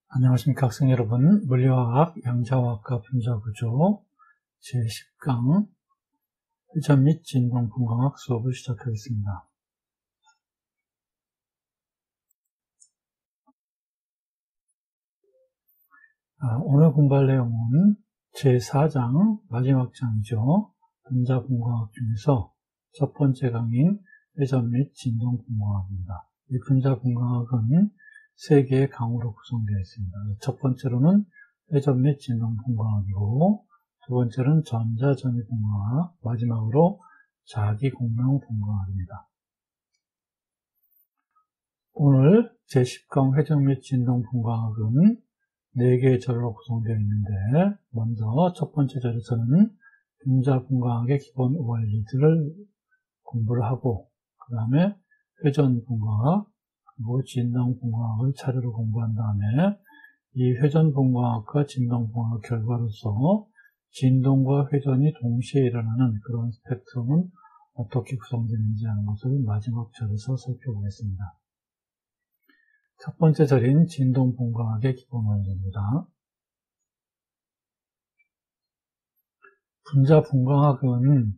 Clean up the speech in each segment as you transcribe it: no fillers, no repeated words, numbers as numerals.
안녕하십니까 학생 여러분. 물리화학, 양자화학과 분자구조 제10강 회전 및 진동분광학 수업을 시작하겠습니다. 오늘 공부할 내용은 제4장 마지막 장이죠. 분자분광학 중에서 첫 번째 강인 회전 및 진동분광학입니다. 이 분자분광학은 3개의 강으로 구성되어 있습니다. 첫 번째로는 회전 및 진동분광학이고, 두 번째는 전자전위분광학, 마지막으로 자기공명분광학입니다. 오늘 제10강 회전 및 진동분광학은 4개의 절로 구성되어 있는데, 먼저 첫 번째 절에서는 분자분광학의 기본 원리들을 공부를 하고, 그 다음에 회전분광학, 그리고 진동분광학을 차례로 공부한 다음에 이 회전분광학과 진동분광학 결과로서 진동과 회전이 동시에 일어나는 그런 스펙트럼은 어떻게 구성되는지 하는 것을 마지막 절에서 살펴보겠습니다. 첫 번째 절인 진동분광학의 기본 원리입니다. 분자분광학은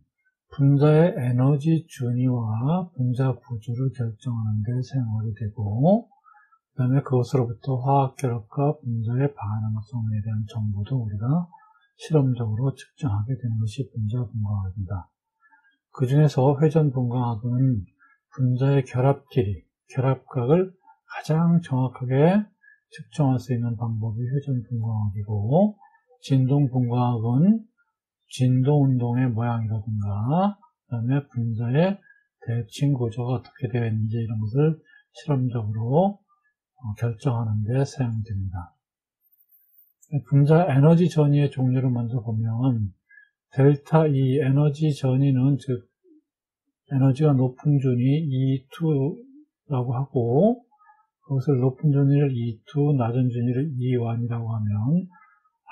분자의 에너지 준위와 분자 구조를 결정하는 데 사용하게 되고, 그 다음에 그것으로부터 화학결합과 분자의 반응성에 대한 정보도 우리가 실험적으로 측정하게 되는 것이 분자분광학입니다. 그 중에서 회전분광학은 분자의 결합 길이, 결합각을 가장 정확하게 측정할 수 있는 방법이 회전분광학이고, 진동분광학은 진동운동의 모양이라든가, 그 다음에 분자의 대칭 구조가 어떻게 되어 있는지 이런 것을 실험적으로 결정하는 데 사용됩니다. 분자 에너지 전위의 종류를 먼저 보면, 델타 E 에너지 전위는 즉 에너지가 높은 준위 E2라고 하고, 그것을 높은 준위를 E2, 낮은 준위를 E1이라고 하면,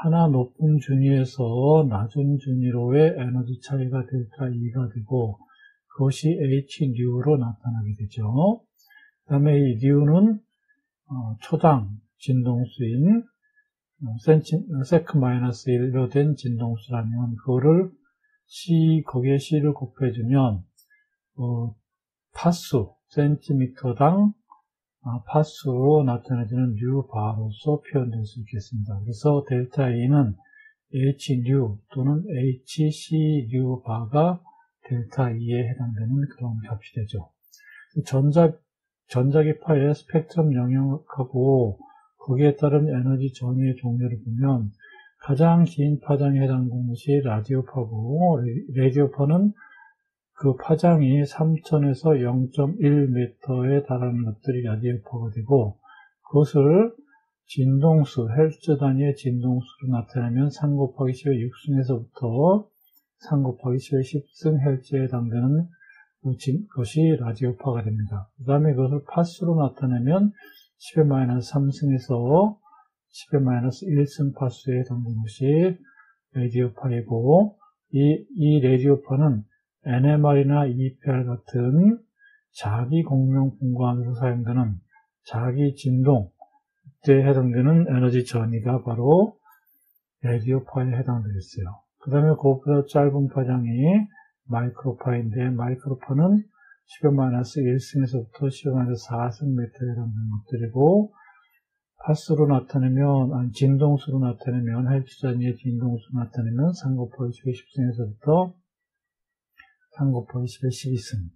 하나 높은 준위에서 낮은 준위로의 에너지 차이가 델타 E가 되고, 그것이 H뉴로 나타나게 되죠. 그 다음에 이 뉴는 초당 진동수인 세크-1로 된 진동수라면, 그거를 거기에 C를 곱해주면, 파수, 센티미터당 파수로 나타내지는 뉴바로서 표현될 수 있겠습니다. 그래서 델타 E는 H뉴 또는 HC뉴바가 델타 E에 해당되는 그런 값이 되죠. 전자기파의 스펙트럼 영역하고 거기에 따른 에너지 전위의 종류를 보면 가장 긴 파장에 해당되는 것이 라디오파고, 라디오파는 그 파장이 3,000에서 0.1m에 달하는 것들이 라디오파가 되고, 그것을 진동수, 헬츠 단위의 진동수로 나타내면 3 곱하기 10의 6승에서부터 3 곱하기 10의 10승 헬츠에 해당되는 것이 라디오파가 됩니다. 그 다음에 그것을 파수로 나타내면 10의 -3승에서 10의 -1승 파수에 해당되는 것이 라디오파이고, 이 라디오파는 NMR이나 EPR 같은 자기 공명 분광에서 사용되는 자기 진동에 해당되는 에너지 전위가 바로 라디오파에 해당되겠어요. 그 다음에 그것보다 짧은 파장이 마이크로파인데, 마이크로파는 10의 -1승에서부터 10의 -4승 m에 해당되는 것들이고, 파수로 나타내면, 진동수로 나타내면, 헬츠 단위의 진동수로 나타내면 3 곱하기 10의 10승에서부터 3 곱하기 10의 12승,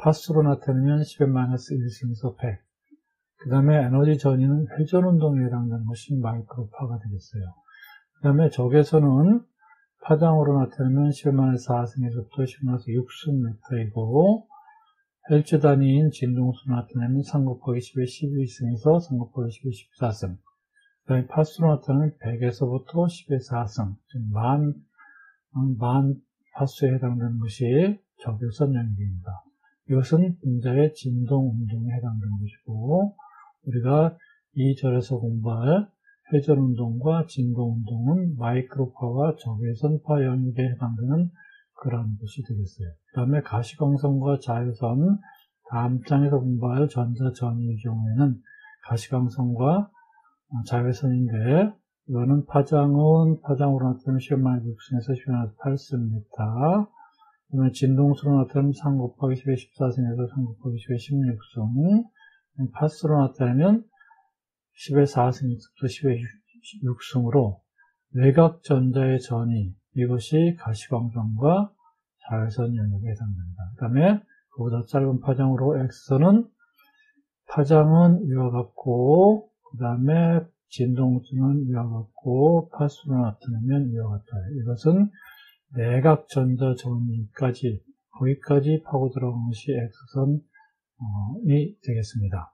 파수로 나타내면 10의 -1승에서 100. 그 다음에 에너지 전위는 회전운동에 해당되는 것이 마이크로파가 되겠어요. 그 다음에 적외선은 파장으로 나타내면 10의 -4승에서부터 10의 -6승 m이고, 헬츠 단위인 진동수로 나타내면 3 곱하기 10의 12승에서 3 곱하기 10의 14승. 그 다음에 파수로 나타내면 100에서부터 10의 4승, 즉 만 파수에 해당되는 것이 적외선 영역입니다. 이것은 분자의 진동 운동에 해당되는 것이고, 우리가 이 절에서 공부할 회전 운동과 진동 운동은 마이크로파와 적외선파 영역에 해당되는 그런 것이 되겠어요. 그 다음에 가시광선과 자외선, 다음 장에서 공부할 전자전위의 경우에는 가시광선과 자외선인데, 이거는 파장으로 나타나면 10-6승에서 10-8승입니다. 그러면 진동수로 나타나면 3 곱하기 10의 14승에서 3 곱하기 10의 16승. 파수로 나타나면 10의 4승에서부터 10의 6승으로 외곽전자의 전이, 이것이 가시광선과 자외선 영역에 해당됩니다. 그 다음에 그보다 짧은 파장으로 X선은 파장은 이와 같고, 그 다음에 진동수는 이와 같고, 파수로 나타나면 이와 같아요. 이것은 내각전자 전이까지, 거기까지 파고 들어간 것이 X선이 되겠습니다.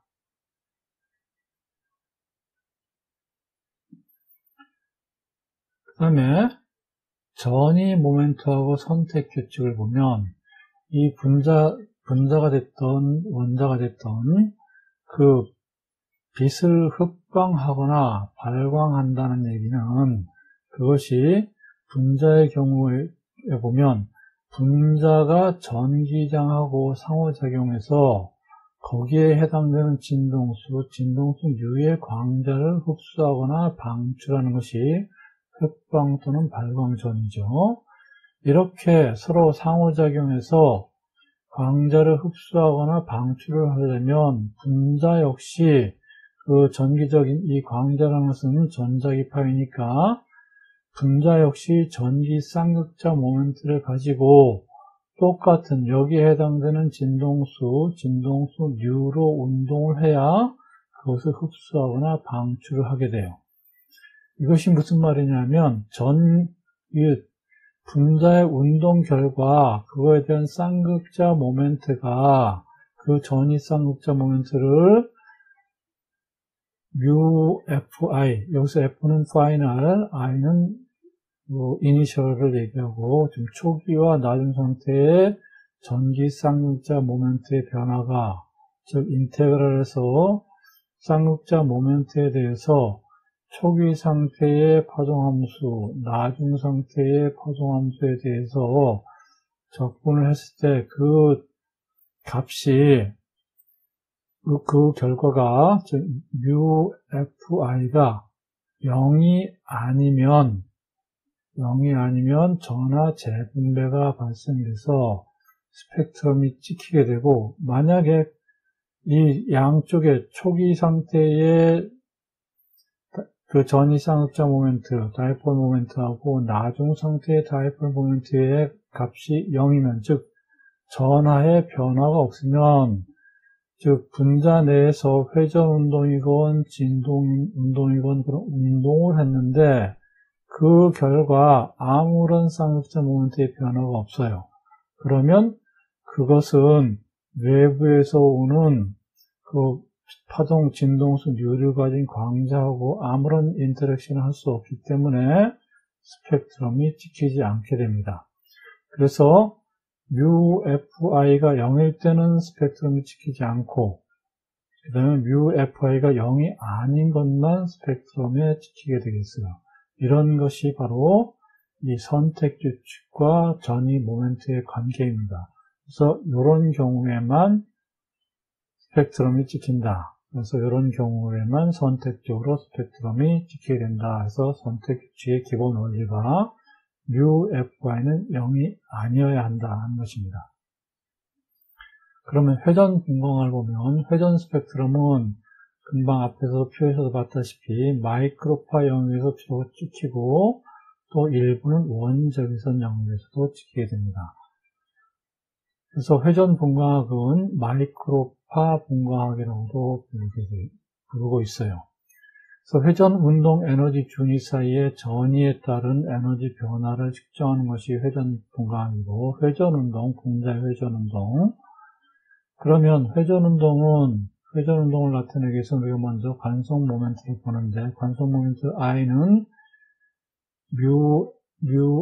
그 다음에 전이 모멘트하고 선택 규칙을 보면, 이 분자가 됐던 원자가 됐던 그 빛을 흡광하거나 발광한다는 얘기는, 그것이 분자의 경우에 보면 분자가 전기장하고 상호작용해서 거기에 해당되는 진동수 U의 광자를 흡수하거나 방출하는 것이 흡광 또는 발광전이죠. 이렇게 서로 상호작용해서 광자를 흡수하거나 방출을 하려면 분자 역시 그 전기적인 이 광자라는 것은 전자기파이니까 분자 역시 전기 쌍극자 모멘트를 가지고 똑같은 여기에 해당되는 진동수 U로 운동을 해야 그것을 흡수하거나 방출을 하게 돼요. 이것이 무슨 말이냐면 분자의 운동 결과 그거에 대한 쌍극자 모멘트가 그 전위 쌍극자 모멘트를 UFI, 여기서 F는 파이널, I는 이니셜을 얘기하고 좀 초기와 낮은 상태의 전기 쌍극자 모멘트의 변화가, 즉 인테그랄에서 쌍극자 모멘트에 대해서 초기 상태의 파동함수, 나중 상태의 파동함수에 대해서 적분을 했을 때 그 값이, 그 결과가 UFI가 0이 아니면 전하 재분배가 발생돼서 스펙트럼이 찍히게 되고, 만약에 이 양쪽의 초기 상태의 그 전위 쌍극자 모멘트, 다이폴 모멘트하고 나중 상태의 다이폴 모멘트의 값이 0이면, 즉 전하의 변화가 없으면, 즉 분자 내에서 회전 운동이건 진동 운동이건 그런 운동을 했는데 그 결과 아무런 쌍극자 모멘트의 변화가 없어요. 그러면 그것은 외부에서 오는 그 파동 진동수 U를 가진 광자하고 아무런 인터랙션을 할 수 없기 때문에 스펙트럼이 찍히지 않게 됩니다. 그래서 UFI가 0일 때는 스펙트럼이 찍히지 않고, 그 다음에 UFI가 0이 아닌 것만 스펙트럼에 찍히게 되겠어요. 이런 것이 바로 이 선택 규칙과 전위 모멘트의 관계입니다. 그래서 이런 경우에만 스펙트럼이 찍힌다. 그래서 이런 경우에만 선택적으로 스펙트럼이 찍히게 된다. 해서 선택 규칙의 기본 원리가 UFI는 0이 아니어야 한다 하는 것입니다. 그러면 회전 분광을 보면 회전 스펙트럼은 금방 앞에서 표에서도 봤다시피 마이크로파 영역에서 주로 찍히고 또 일부는 원적외선 영역에서도 찍히게 됩니다. 그래서 회전 분광학은 마이크로파 분광학이라고도 부르고 있어요. 그래서 회전 운동 에너지 준위 사이의 전위에 따른 에너지 변화를 측정하는 것이 회전 분광학이고, 회전 운동, 분자의 회전 운동. 그러면 회전 운동을 나타내기 위해서 우리가 먼저 관성 모멘트를 보는데, 관성 모멘트 I는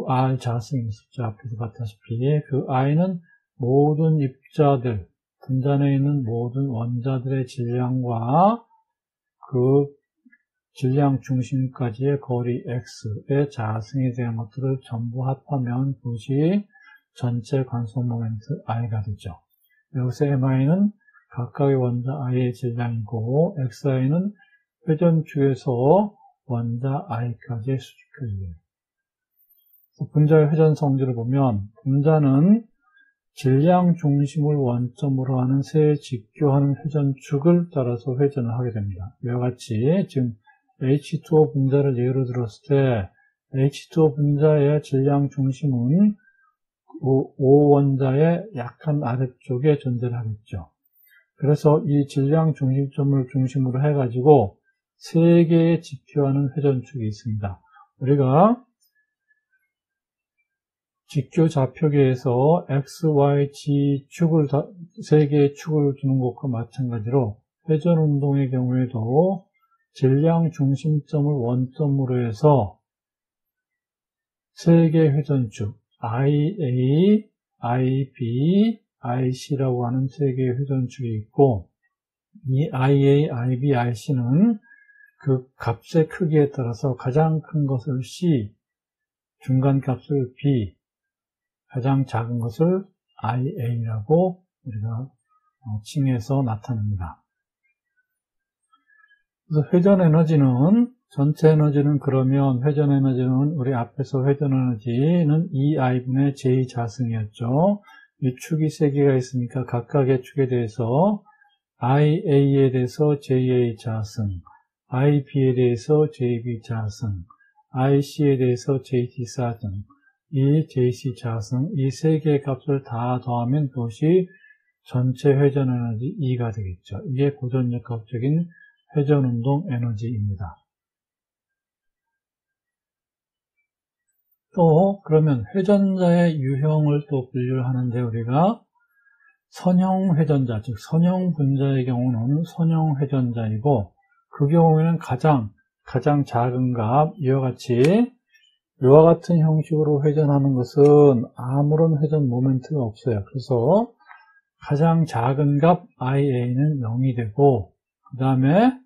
R 자승 숫자 앞에서 봤다시피 그 I는 모든 입자들, 분자 내에 있는 모든 원자들의 질량과 그 질량 중심까지의 거리 X의 자승에 대한 것들을 전부 합하면 그것이 전체 관성 모멘트 I가 되죠. 여기서 MI는 각각의 원자 I의 질량이고, XI는 회전축에서 원자 i까지의 수직거리예요. 분자의 회전 성질을 보면 분자는 질량 중심을 원점으로 하는 세 직교하는 회전축을 따라서 회전을 하게 됩니다. 이와 같이 지금 H2O 분자를 예로 들었을 때 H2O 분자의 질량 중심은 O 원자의 약한 아래쪽에 존재를 하겠죠. 그래서 이 질량 중심점을 중심으로 해가지고 세 개의 직교하는 회전축이 있습니다. 우리가 직교 좌표계에서 X, Y, Z 축을 세 개의 축을 두는 것과 마찬가지로 회전 운동의 경우에도 질량 중심점을 원점으로 해서 세 개의 회전축 IA, IB, IC라고 하는 세 개의 회전축이 있고 이 IA, IB, IC는 그 값의 크기에 따라서 가장 큰 것을 C, 중간 값을 B, 가장 작은 것을 IA라고 우리가 칭해서 나타냅니다. 그래서 회전 에너지는 전체 에너지는 그러면 회전 에너지는 우리 앞에서 회전 에너지는 EI분의 J 자승이었죠. 이 축이 세 개가 있으니까 각각의 축에 대해서 IA에 대해서 JA 자승, IB에 대해서 JB 자승, IC에 대해서 JT 자승, 이 JC 자승, 이 세 개의 값을 다 더하면 그것이 전체 회전 에너지 E가 되겠죠. 이게 고전역학적인 회전운동 에너지입니다. 또 그러면 회전자의 유형을 또 분류를 하는데 우리가 선형 회전자, 즉 선형 분자의 경우는 선형 회전자이고 그 경우에는 가장 작은 값 이와 같은 형식으로 회전하는 것은 아무런 회전 모멘트가 없어요. 그래서 가장 작은 값 IA는 0이 되고 그 다음에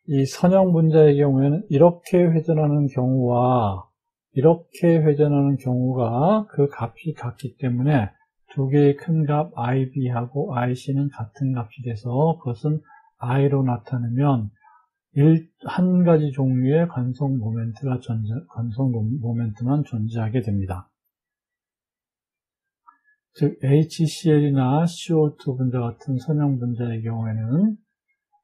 이 선형 분자의 경우에는 이렇게 회전하는 경우와 이렇게 회전하는 경우가 그 값이 같기 때문에 두 개의 큰 값 IB하고 IC는 같은 값이 돼서 그것은 I로 나타내면 한 가지 종류의 관성 모멘트만 존재하게 됩니다. 즉 HCl이나 CO2 분자 같은 선형 분자의 경우에는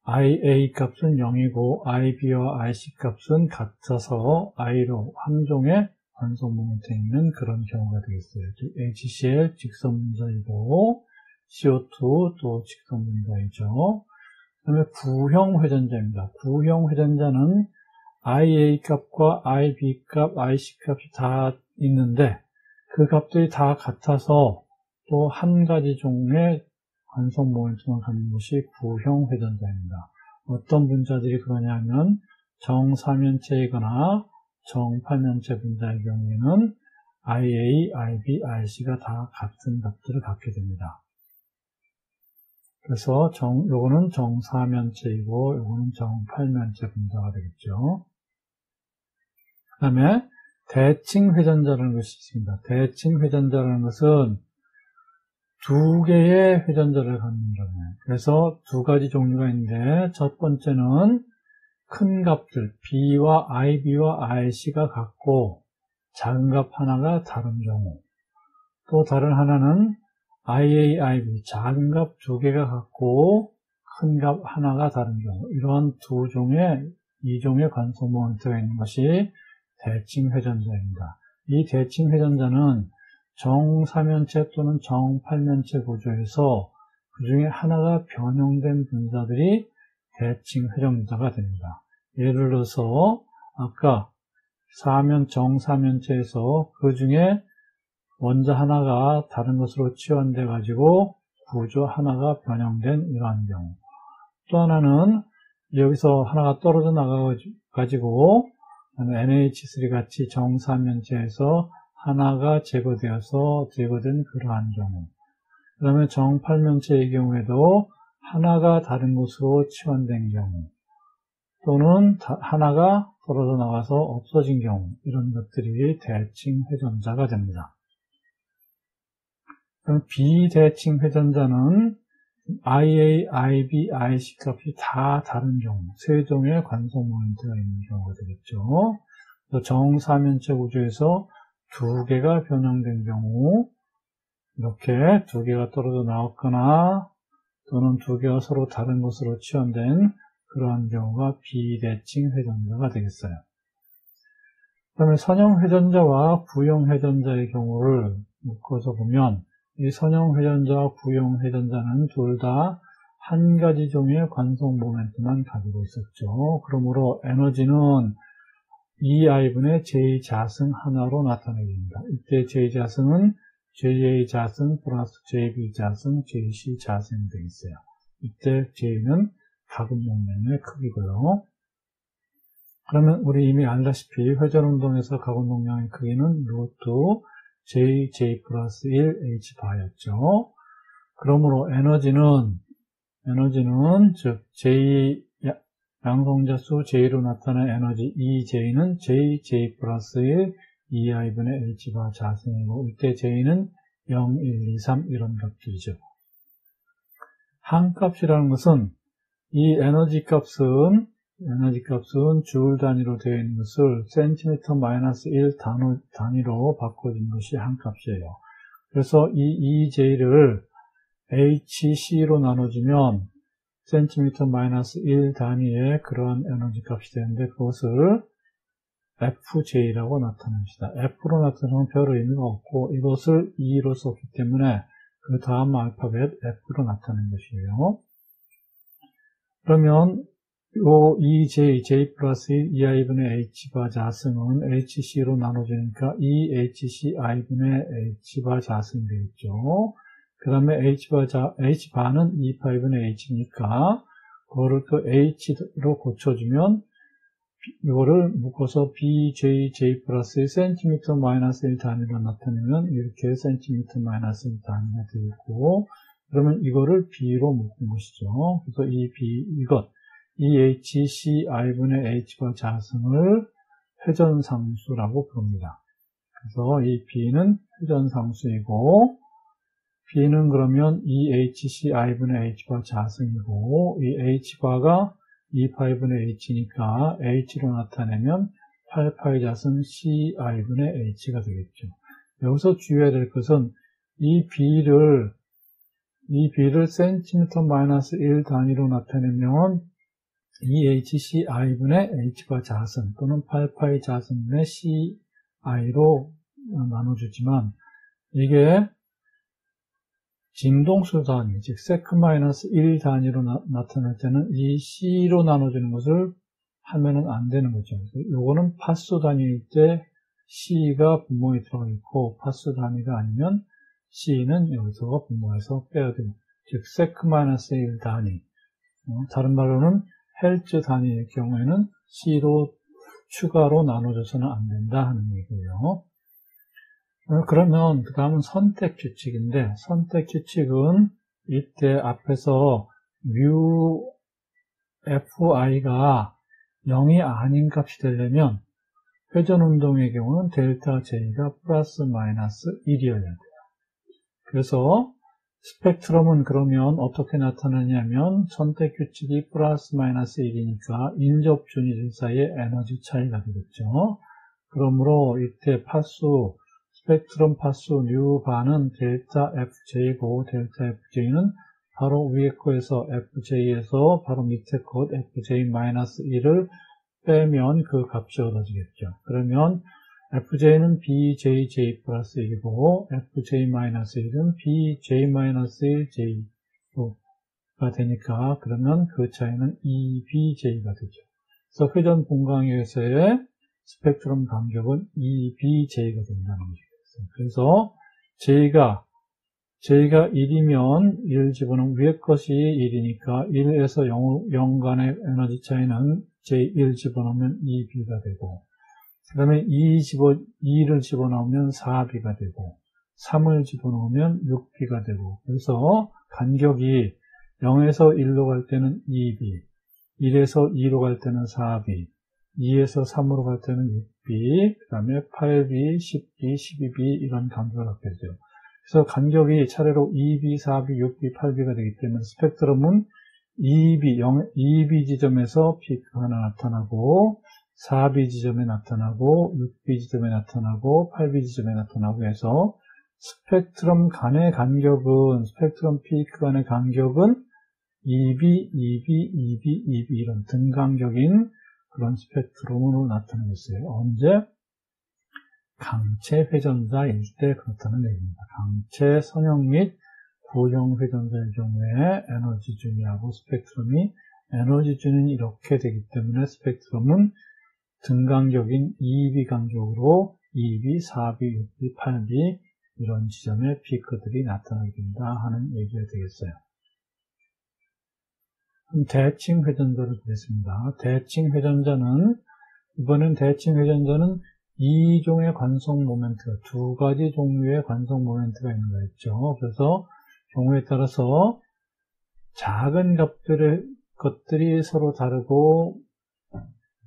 IA 값은 0이고 IB와 IC 값은 같아서 I로 함종의 관성 모멘트에 있는 그런 경우가 되겠어요. 즉 HCl 직선 분자이고 CO2 또 직선 분자이죠. 그 다음에 구형 회전자입니다. 구형 회전자는 IA 값과 IB 값, IC 값이 다 있는데 그 값들이 다 같아서 또 한 가지 종류의 관성 모멘트만 갖는 것이 구형 회전자입니다. 어떤 분자들이 그러냐면 정사면체이거나 정팔면체 분자의 경우에는 IA, IB, IC가 다 같은 값들을 갖게 됩니다. 그래서 요거는 정사면체이고 요거는 정팔면체 분자가 되겠죠. 그 다음에 대칭 회전자라는 것이 있습니다. 대칭 회전자라는 것은 두 개의 회전자를 갖는 거예요. 그래서 두 가지 종류가 있는데 첫 번째는 큰 값들 B와 IB와 IC가 같고 작은 값 하나가 다른 경우, 또 다른 하나는 IA, IB 작은 값 두 개가 같고 큰 값 하나가 다른 경우, 이러한 이 종의 관성 모멘트가 있는 것이 대칭 회전자입니다. 이 대칭 회전자는 정사면체 또는 정팔면체 구조에서 그 중에 하나가 변형된 분자들이 대칭 회전자가 됩니다. 예를 들어서 아까 정사면체에서 그 중에 원자 하나가 다른 것으로 치환돼 가지고 구조 하나가 변형된 이러한 경우, 또 하나는 여기서 하나가 떨어져 나가 가지고 NH3 같이 정사면체에서 하나가 제거된 그러한 경우, 그 다음에 정팔면체의 경우에도 하나가 다른 곳으로 치환된 경우, 또는 하나가 떨어져 나가서 없어진 경우, 이런 것들이 대칭 회전자가 됩니다. 그럼 비대칭 회전자는 IA, IB, IC 값이 다 다른 경우, 세 종의 관성 모멘트가 있는 경우가 되겠죠. 그래서 정사면체 구조에서 두 개가 변형된 경우, 이렇게 두 개가 떨어져 나왔거나 또는 두 개가 서로 다른 것으로 치환된 그러한 경우가 비대칭 회전자가 되겠어요. 그 다음에 선형 회전자와 구형 회전자의 경우를 묶어서 보면 이 선형 회전자와 구형 회전자는 둘 다 한 가지 종의 관성 모멘트만 가지고 있었죠. 그러므로 에너지는 EI분의 J자승 하나로 나타내집니다. 이때 J자승은 JA 자승 플러스 JB 자승, JC 자승이 되겠어요. 이때 J는 가금 용량의 크기고요. 그러면 우리 이미 알다시피 회전운동에서 가금 용량의 크기는 루트 J 플러스 1 H바였죠. 그러므로 에너지는 즉 J 양성자수 J로 나타난 에너지 EJ는 J 플러스 1 EI분의 H바 자승이고 이때 J는 0, 1, 2, 3 이런 값들이죠. 항값이라는 것은 이 에너지 값은 줄 단위로 되어 있는 것을 센티미터 마이너스 1 단위로 바꿔준 것이 항값이에요. 그래서 이 EJ를 HC로 나눠주면 센티미터 마이너스 1 단위의 그러한 에너지 값이 되는데 그것을 FJ라고 나타냅시다. F로 나타내면 별 의미가 없고 이것을 E로 썼기 때문에 그 다음 알파벳 F로 나타낸 것이에요. 그러면 요 J 플러스 1 EI분의 H바 자승은 HC로 나눠지니까 EHCI분의 H바 자승이 되겠죠. 그 다음에 H바는 E파이분의 H니까 그거를 또 H로 고쳐주면 이거를 묶어서 BJJ 플러스 1 센티미터 마이너스 1 단위로 나타내면 이렇게 센티미터 마이너스 1 단위가 되고 그러면 이거를 B로 묶은 것이죠. 그래서 이것 EHCI분의 H바 자승을 회전상수라고 부릅니다. 그래서 이 B는 회전상수이고 B는 그러면 EHCI분의 H바 자승이고 이 H바가 2파이분의 H니까 H로 나타내면 8파이 자승 CI분의 H가 되겠죠. 여기서 주의해야 될 것은 이 B를 센티미터 마이너스 1 단위로 나타내면 EHCI분의 H바 자승 또는 8파이 자승분의 CI로 나눠주지만 이게 진동수 단위, 즉 세크-1 단위로 나타날 때는 이 C로 나눠주는 것을 하면은 안 되는 거죠. 요거는 파수 단위일 때 C가 분모에 들어가 있고 파수 단위가 아니면 C는 여기서 분모해서 빼야 됩니다. 즉 세크-1 단위, 다른 말로는 헬츠 단위의 경우에는 C로 추가로 나눠줘서는 안 된다 하는 얘기예요. 그러면 그 다음은 선택 규칙인데 선택 규칙은 이때 앞에서 뮤 FI가 0이 아닌 값이 되려면 회전 운동의 경우는 델타 J가 플러스 마이너스 1이어야 돼요. 그래서 스펙트럼은 그러면 어떻게 나타나냐면 선택 규칙이 플러스 마이너스 1이니까 인접 준위들 사이의 에너지 차이가 되겠죠. 그러므로 이때 스펙트럼 파수 뉴 바는 델타 FJ고 델타 FJ는 바로 위에 거에서 FJ에서 바로 밑에 것 FJ-1을 빼면 그 값이 얻어지겠죠. 그러면 FJ는 BJJ 플러스 1이고 FJ-1은 BJ-1J가 되니까 그러면 그 차이는 EBJ가 되죠. 그래서 회전 분광에서의 스펙트럼 간격은 EBJ가 된다는 것이죠. 그래서 J가 1이면 1 집어넣으면 위에 것이 1이니까 1에서 0 간의 에너지 차이는 J1 집어넣으면 2B가 되고 그 다음에 2를 집어넣으면 4B가 되고 3을 집어넣으면 6B가 되고 그래서 간격이 0에서 1로 갈 때는 2B 1에서 2로 갈 때는 4B 2에서 3으로 갈 때는 6B, 그 다음에 8B, 10B, 12B 이런 간격을 갖게 되죠. 그래서 간격이 차례로 2B, 4B, 6B, 8B가 되기 때문에 스펙트럼은 2B 지점에서 피크가 하나 나타나고 4B 지점에 나타나고 6B 지점에 나타나고 8B 지점에 나타나고 해서 스펙트럼 간의 간격은 스펙트럼 피크 간의 간격은 2B, 2B, 2B, 2B 이런 등간격인 그런 스펙트럼으로 나타나고 있어요. 언제? 강체 회전자일 때 그렇다는 얘기입니다. 강체 선형 및 구형 회전자의 경우에 에너지 준위하고 스펙트럼이 에너지 준위는 이렇게 되기 때문에 스펙트럼은 등간격인 2B 간격으로 2B, 4B, 6B, 8B 이런 지점에 피크들이 나타나게 된다 하는 얘기가 되겠어요. 그럼 대칭 회전자를 보겠습니다. 대칭 회전자는 이번엔 대칭 회전자는 2종의 관성 모멘트, 두 가지 종류의 관성 모멘트가 있는 거였죠. 그래서 경우에 따라서 작은 것들이 서로 다르고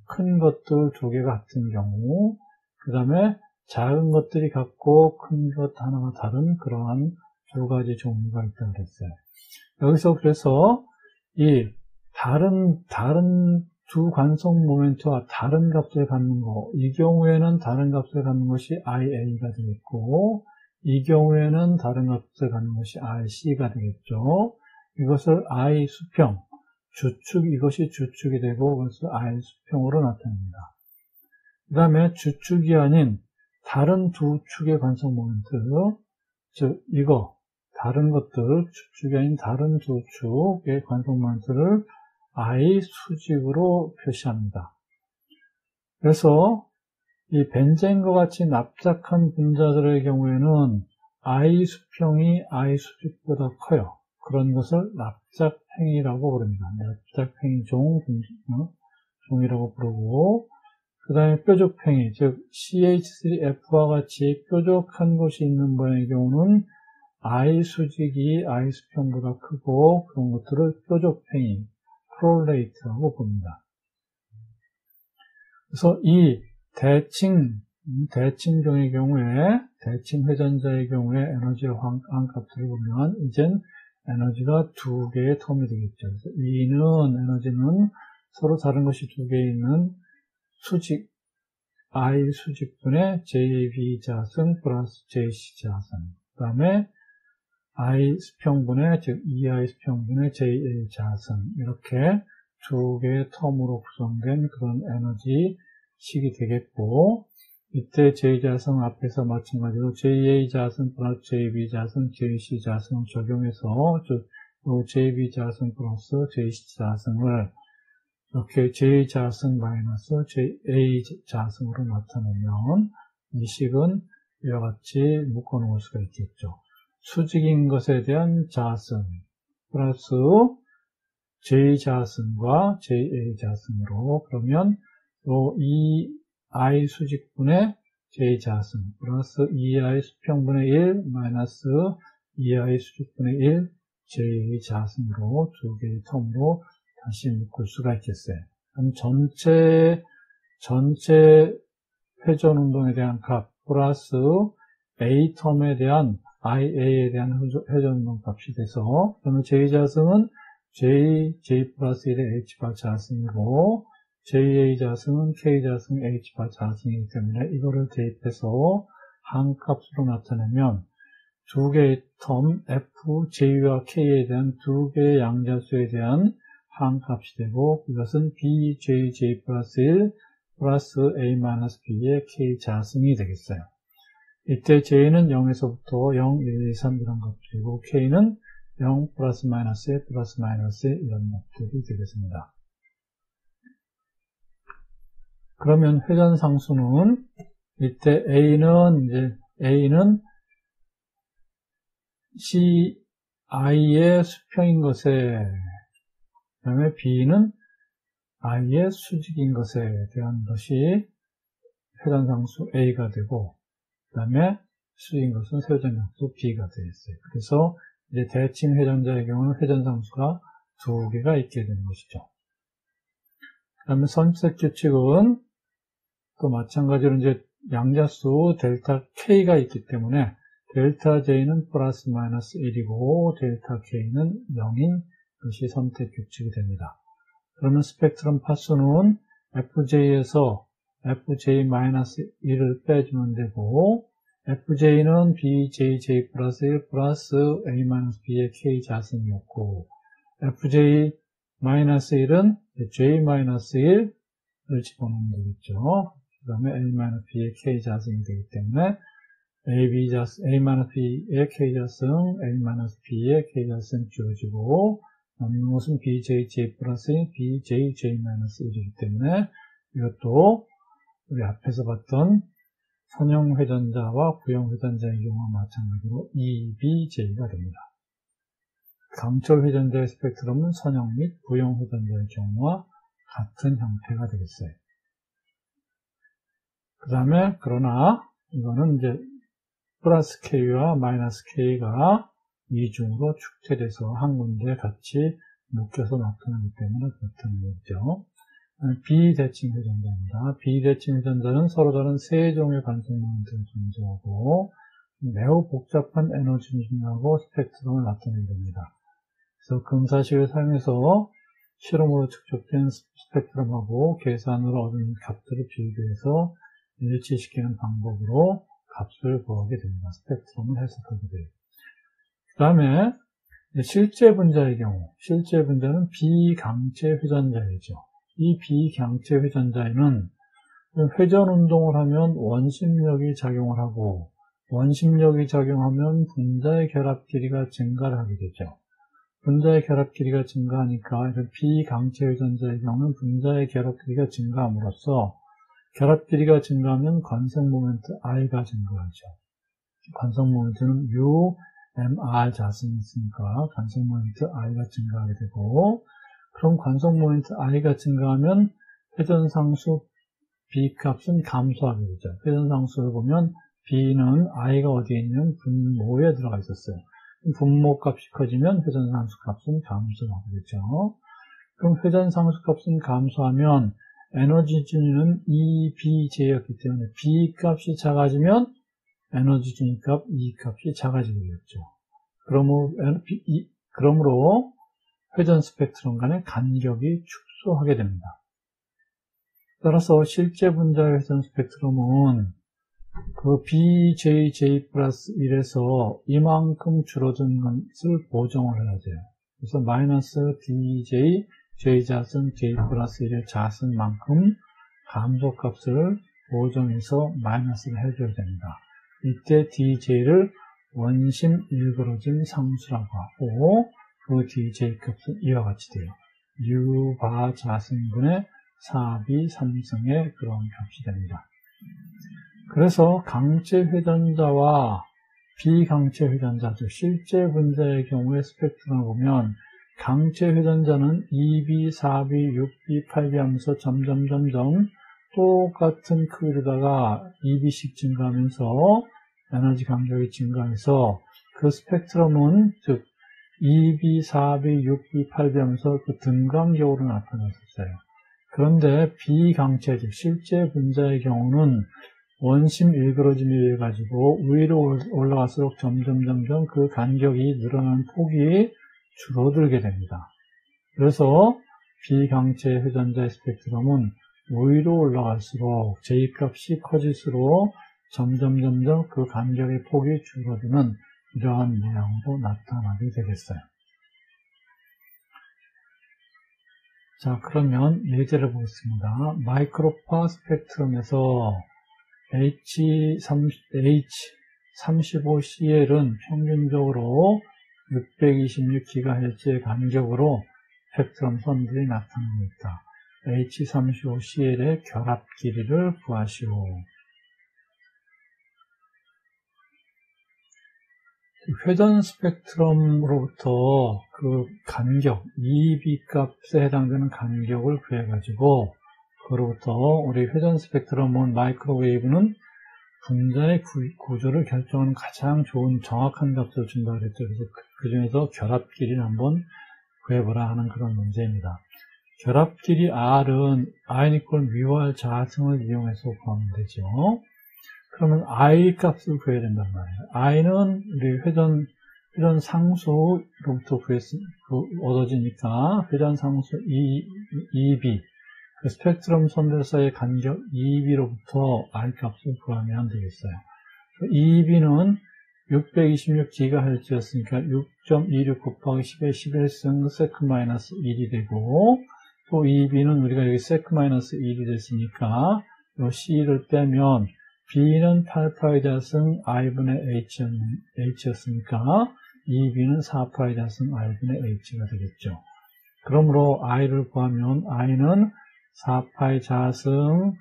큰 것들 두 개가 같은 경우, 그 다음에 작은 것들이 같고 큰 것 하나가 다른 그러한 두 가지 종류가 있다고 그랬어요. 여기서 그래서 이 다른 두 관성 모멘트와 다른 값을 갖는 거, 이 경우에는 다른 값을 갖는 것이 IA가 되겠고, 이 경우에는 다른 값을 갖는 것이 IC가 되겠죠. 이것을 I 수평, 이것이 주축이 되고, 그것을 I 수평으로 나타냅니다. 그 다음에 주축이 아닌 다른 두 축의 관성 모멘트, 즉, 다른 것들, 주축이 아닌 다른 두 축의 관성 모멘트를 I 수직으로 표시합니다. 그래서 이 벤젠과 같이 납작한 분자들의 경우에는 I 수평이 I 수직보다 커요. 그런 것을 납작팽이라고 부릅니다. 납작팽이 종이라고 부르고, 그 다음에 뾰족팽이, 즉 CH3F와 같이 뾰족한 곳이 있는 모양의 경우는 I 수직이 I 수평보다 크고 그런 것들을 뾰족팽이, 프롤레이트라고 봅니다. 그래서 이 대칭종의 경우에, 대칭 회전자의 경우에 에너지의 한값들을 보면, 이젠 에너지가 두 개의 텀이 되겠죠. 그래서 에너지는 서로 다른 것이 두 개 있는 I 수직분의 JB 자승 플러스 JC 자승. 그 다음에 I 수평분의, 즉 EI 수평분의 JA 자승. 이렇게 두 개의 텀으로 구성된 그런 에너지 식이 되겠고, 이때 J자승 앞에서 마찬가지로 JA자승 플러스 JB자승, JC자승을 적용해서, 즉, JB자승 플러스 JC자승을 이렇게 J자승 마이너스 JA자승으로 나타내면 이 식은 이와 같이 묶어놓을 수가 있겠죠. 수직인 것에 대한 자승 플러스 J자승과 JA자승으로, 그러면 이 I 수직분의 J자승 플러스 2I 수평분의 1 마이너스 2I 수직분의 1 JA자승으로 두 개의 텀으로 다시 묶을 수가 있겠어요. 그럼 전체 회전 운동에 대한 값 플러스 A 텀에 대한 IA에 대한 회전 운동 값이 돼서, 그러면 J자승은 J 플러스 1의 H바 자승이고, JA 자승은 K 자승 H바 자승이기 때문에 이거를 대입해서 한 값으로 나타내면 두 개의 텀 F, J와 K에 대한 두 개의 양자수에 대한 한 값이 되고, 이것은 BJJ 플러스 1 플러스 A 마이너스 B의 K 자승이 되겠어요. 이때 J는 0에서부터 0, 1, 2, 3 이런 값들이고, K는 0 플러스 마이너스 플러스 마이너스 이런 값들이 되겠습니다. 그러면 회전상수는 이때 A는 CI의 수평인 것에, 그 다음에 B는 I의 수직인 것에 대한 것이 회전상수 A가 되고, 그 다음에 수직인 것은 회전상수 B가 되겠어요. 그래서 이제 대칭 회전자의 경우는 회전상수가 두 개가 있게 되는 것이죠. 그 다음에 선택 규칙은 또 마찬가지로 이제 양자수 델타 K가 있기 때문에 델타 J는 플러스 마이너스 1이고 델타 K는 0인 것이 선택 규칙이 됩니다. 그러면 스펙트럼 파수는 FJ에서 FJ-1을 빼주면 되고 FJ는 BJJ 플러스 1 플러스 A-B의 K 자승이었고 FJ-1은 J-1을 집어넣으면 되겠죠. 그 다음에 A-B의 K 자승이 되기 때문에 A-B의 K 자승, A-B의 K 자승 지워지고 남는 것은 BJJ 플러스 BJJ-1이기 때문에 이것도 우리 앞에서 봤던 선형 회전자와 부형 회전자의 경우와 마찬가지로 EBJ가 됩니다. 강철 회전자의 스펙트럼은 선형 및 부형 회전자의 경우와 같은 형태가 되겠어요. 그 다음에 그러나 이거는 이제 플러스 K와 마이너스 K가 이중으로 축제돼서 한 군데 같이 묶여서 나타나기 때문에 그렇다는 거죠. 비대칭 회전자입니다. 비대칭 회전자는 서로 다른 세 종의 관성 모멘트를 존재하고 매우 복잡한 에너지 중심하고 스펙트럼을 나타내게 됩니다. 그래서 금사식을 사용해서 실험으로 측정된 스펙트럼하고 계산으로 얻은 값들을 비교해서 일치시키는 방법으로 값을 구하게 됩니다. 스펙트럼을 해석하게 돼요. 그 다음에 실제 분자의 경우, 실제 분자는 비강체 회전자이죠. 이 비강체 회전자에는 회전 운동을 하면 원심력이 작용을 하고 원심력이 작용하면 분자의 결합 길이가 증가를 하게 되죠. 분자의 결합 길이가 증가하니까 이런 비강체 회전자의 경우는 분자의 결합 길이가 증가함으로써 결합 길이가 증가하면 관성 모멘트 I가 증가하죠. 관성 모멘트는 U, MR 자승이 있으니까 관성 모멘트 I가 증가하게 되고 그럼 관성 모멘트 I가 증가하면 회전상수 B 값은 감소하게 되죠. 회전상수를 보면 B는 I가 어디에 있냐면 분모에 들어가 있었어요. 분모 값이 커지면 회전상수 값은 감소하게 되죠. 그럼 회전상수 값은 감소하면 에너지 진위는 EBJ였기 때문에 B 값이 작아지면 에너지 진위값 E 값이 작아지게 되겠죠. 그러므로 회전 스펙트럼 간의 간격이 축소하게 됩니다. 따라서 실제 분자의 회전 스펙트럼은 그 BJJ 플러스 1에서 이만큼 줄어든 것을 보정을 해야 돼요. 그래서 마이너스 DJ, J자승, J 플러스 1의 자승만큼 감소값을 보정해서 마이너스를 해줘야 됩니다. 이때 DJ를 원심 일그러짐 상수라고 하고 그 DJ 값은 이와 같이 돼요. U바 자승분의 4B 3승의 그런 값이 됩니다. 그래서 강체 회전자와 비강체 회전자, 즉 실제 분자의 경우에 스펙트럼을 보면 강체 회전자는 2B, 4B, 6B, 8B 하면서 점점 똑같은 크기로다가 2B씩 증가하면서 에너지 간격이 증가해서 그 스펙트럼은 즉 2B, 4B, 6B, 8B 하면서 그 등간격으로 나타났었어요. 그런데 비강체, 즉 실제 분자의 경우는 원심 일그러짐에 의해 가지고 위로 올라갈수록 점점 그 간격이 늘어나는 폭이 줄어들게 됩니다. 그래서 비강체 회전자의 스펙트럼은 위로 올라갈수록 J값이 커질수록 점점 그 간격의 폭이 줄어드는 이러한 모양으로 나타나게 되겠어요. 자, 그러면 예제를 보겠습니다. 마이크로파 스펙트럼에서 H35CL은 평균적으로 626GHz의 간격으로 스펙트럼 선들이 나타납니다. H35CL의 결합 길이를 구하시오. 회전 스펙트럼으로부터 그 간격, EB 값에 해당되는 간격을 구해가지고 그로부터 우리 회전 스펙트럼은 마이크로웨이브는 분자의 구조를 결정하는 가장 좋은 정확한 값을 준다고 그랬죠. 그래서 그 중에서 결합 길이를 한번 구해보라 하는 그런 문제입니다. 결합 길이 R은 아이니콜 미월 자승을 이용해서 구하면 되죠. 그러면 I 값을 구해야 된단 말이에요. I는 우리 회전 상수로부터 얻어지니까 회전 상수 EB, 그 스펙트럼 선들 사이의 간격 EB로부터 I 값을 구하면 되겠어요. EB는 626GHz였으니까 6.26 곱하기 10의 11승 sec-1이 되고, 또 EB는 우리가 여기 sec-1이 됐으니까 요 C를 빼면 B는 8파이 자승 I분의 H였으니까 EB는 4파이 자승 I분의 H가 되겠죠. 그러므로 I를 구하면 I는 4파이 자승,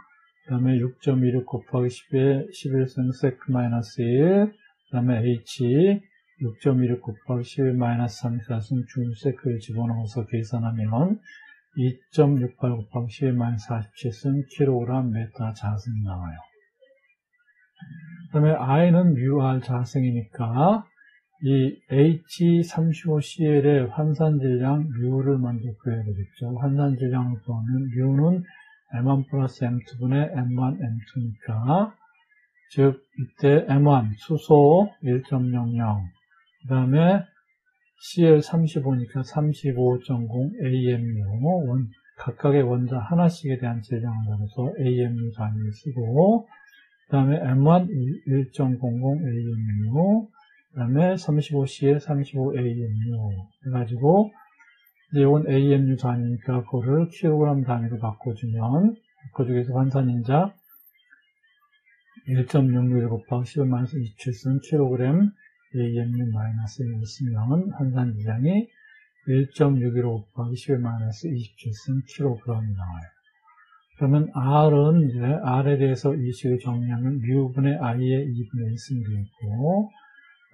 그 다음에 6.26 곱하기 10의 11승 sec-1, 그 다음에 H 6.26 곱하기 10의 마이너스 34승 줄 세크를 집어넣어서 계산하면 2.68 곱하기 10의 마이너스 47승 킬로그램 메타 자승이 나와요. 그 다음에 I는 μR 자승이니까 이 H35CL의 환산질량 μ를 먼저 구해야 되겠죠. 환산질량을 구하면 μ는 M1 플러스 M2분의 M1, M2니까, 즉 이때 M1 수소 1.00, 그 다음에 CL35니까 35.0 AMU, 각각의 원자 하나씩에 대한 질량을 넣어서 AMU 단위를 쓰고, 그 다음에 M1 1.00 AMU, 그 다음에 35CL 35 AMU 해가지고, 이제 이건 AMU 단위니까 그거를 킬로그램 단위로 바꿔주면, 바꿔주기 위해서 환산인자 1.061 곱하기 10-27승 킬로그램 AMU 마이너스 1을 쓰면 환산질량이 1.615 곱하기 10-27승 킬로그램이 나와요. 그러면 R은 이제 R에 대해서 이 식을 정리하면 μ분의 I의 2분의 1 쓰면 되겠고,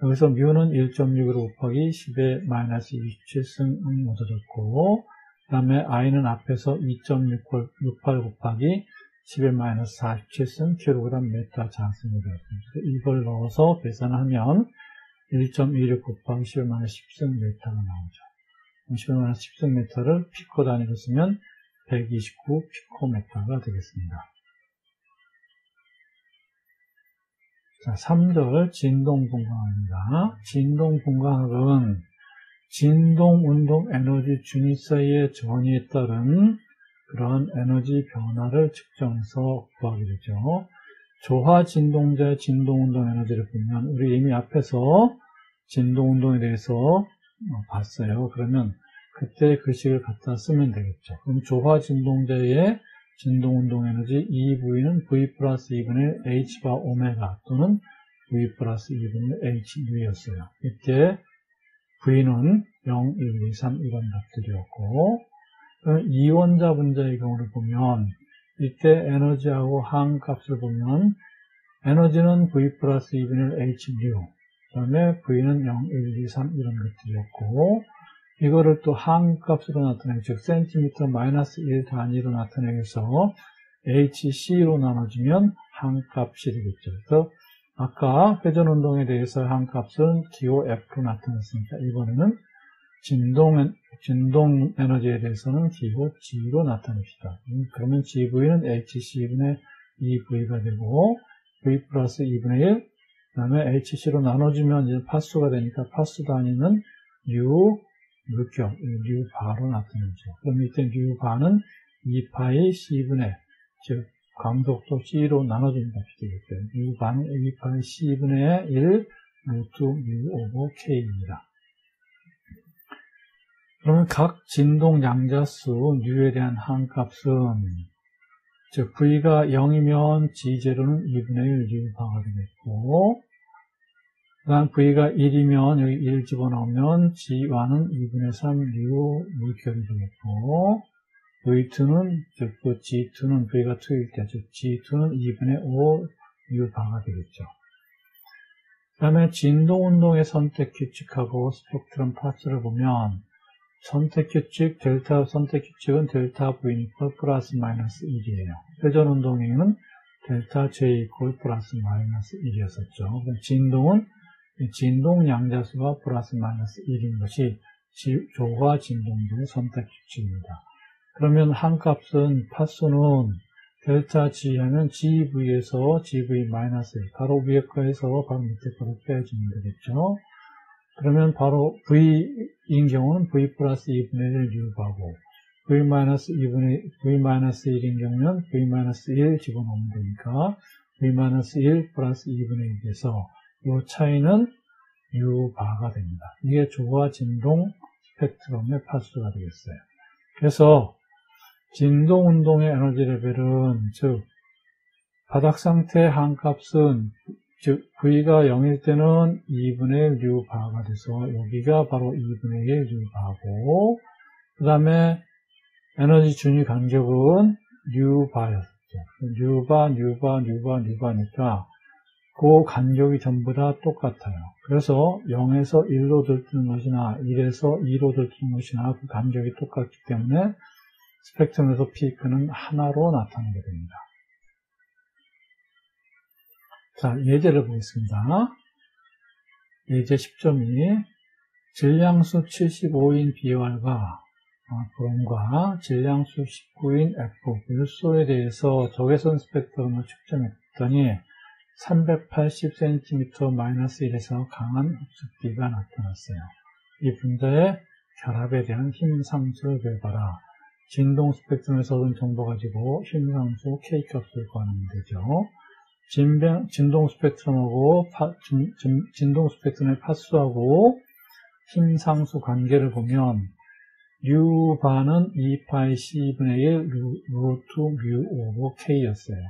여기서 μ는 1.615 곱하기 10의 마이너스 27승 얻어졌고, 그 다음에 I는 앞에서 2.68 곱하기 10의 마이너스 47승 킬로그램 메타 자승이 되었습니다. 이걸 넣어서 계산하면 1.26 곱하기 10의 마이너스 10승 메타가 나오죠. 10의 마이너스 10승 메타를 피코 단위로 쓰면 129 피코메타가 되겠습니다. 자, 3절 진동분광학입니다. 진동분광학은 진동운동 에너지 준위 사이의 전위에 따른 그런 에너지 변화를 측정해서 구하게 되죠. 조화 진동자의 진동운동 에너지를 보면 우리 이미 앞에서 진동운동에 대해서 봤어요. 그러면 그때 글씨를 갖다 쓰면 되겠죠. 그럼 조화 진동자의 진동운동 에너지 EV는 V 플러스 2분의 H바 오메가 또는 V 플러스 2분의 HU였어요. 이때 V는 0, 1, 2, 3 이런 값들이었고, 이원자 분자의 경우를 보면 이때 에너지하고 항값을 보면 에너지는 V 플러스 2분의 HU, 그 다음에 V는 0, 1, 2, 3 이런 것들이었고, 이거를 또 항값으로 나타내고, 즉 센티미터 마이너스 1 단위로 나타내기 위해서 HC로 나눠주면 항값이 되겠죠. 그래서 아까 회전운동에 대해서 항값은 GOF로 나타냈으니까 이번에는 진동 에너지에 대해서는 GOG로 나타냅시다. 그러면 GV는 HC분의 2V가 되고 V 플러스 2분의 1, 그 다음에 HC로 나눠주면 이제 파수가 되니까 파수 단위는 물격, 바로 나타내죠. 그럼 이때 바는 2파이 C분의, 즉 광속도 C로 나눠주는 값이 되겠고요. 바는 2파이 C분의 1 루트 오버 K입니다. 그러면 각 진동 양자수 U에 대한 항값은, 즉 V가 0이면 G0는 2분의 1 U바가 되겠고, 그 다음 V가 1이면 여기 1 집어넣으면 G1은 2분의 3 U 물결이 되겠고, V2는, 즉 G2는 V가 2일 때, 즉 G2는 2분의 5 U바가 되겠죠. 그 다음에 진동운동의 선택 규칙하고 스펙트럼 파츠를 보면, 선택 규칙, 델타 선택 규칙은 델타 V니까 플러스 마이너스 1이에요. 회전운동에는 델타 J 이퀄 플러스 마이너스 1이었었죠. 진동은 진동 양자수가 플러스 마이너스 1인 것이 조화 진동도의 선택 규칙입니다. 그러면 항값은 파수는 델타 G 하면 GV에서 GV-1, 바로 위에 거에서 바로 밑에 거를 빼주면 되겠죠. 그러면 바로 V인 경우는 V 플러스 2분의 1 U바고, V-1인 경우는 V-1 집어넣으면 되니까, V-1 플러스 2분의 1에서 이 차이는 U바가 됩니다. 이게 조화 진동 스펙트럼의 파수가 되겠어요. 그래서 진동 운동의 에너지 레벨은, 즉 바닥 상태의 한값은, 즉 V가 0일 때는 2분의 1 U바가 돼서 여기가 바로 2분의 1 U바고, 그 다음에 에너지 준위 간격은 U바였죠. U바니까 그 간격이 전부 다 똑같아요. 그래서 0에서 1로 들뜨는 것이나 1에서 2로 들뜨는 것이나 그 간격이 똑같기 때문에 스펙트럼에서 피크는 하나로 나타나게 됩니다. 자, 예제를 보겠습니다. 예제 10.2 질량수 75인 BR과 브롬과 질량수 19인 F, 물소에 대해서 적외선 스펙트럼을 측정했더니 380cm-1에서 강한 흡수기가 나타났어요. 이 분자의 결합에 대한 힘상수를 구해봐라. 진동 스펙트럼에서 얻은 정보 가지고 힘상수 K값을 구하면 되죠. 진동 스펙트럼하고 진동 스펙트럼의 파수하고 힘상수 관계를 보면 U바는 2파이 C분의 1 루트 뮤 오버 K였어요.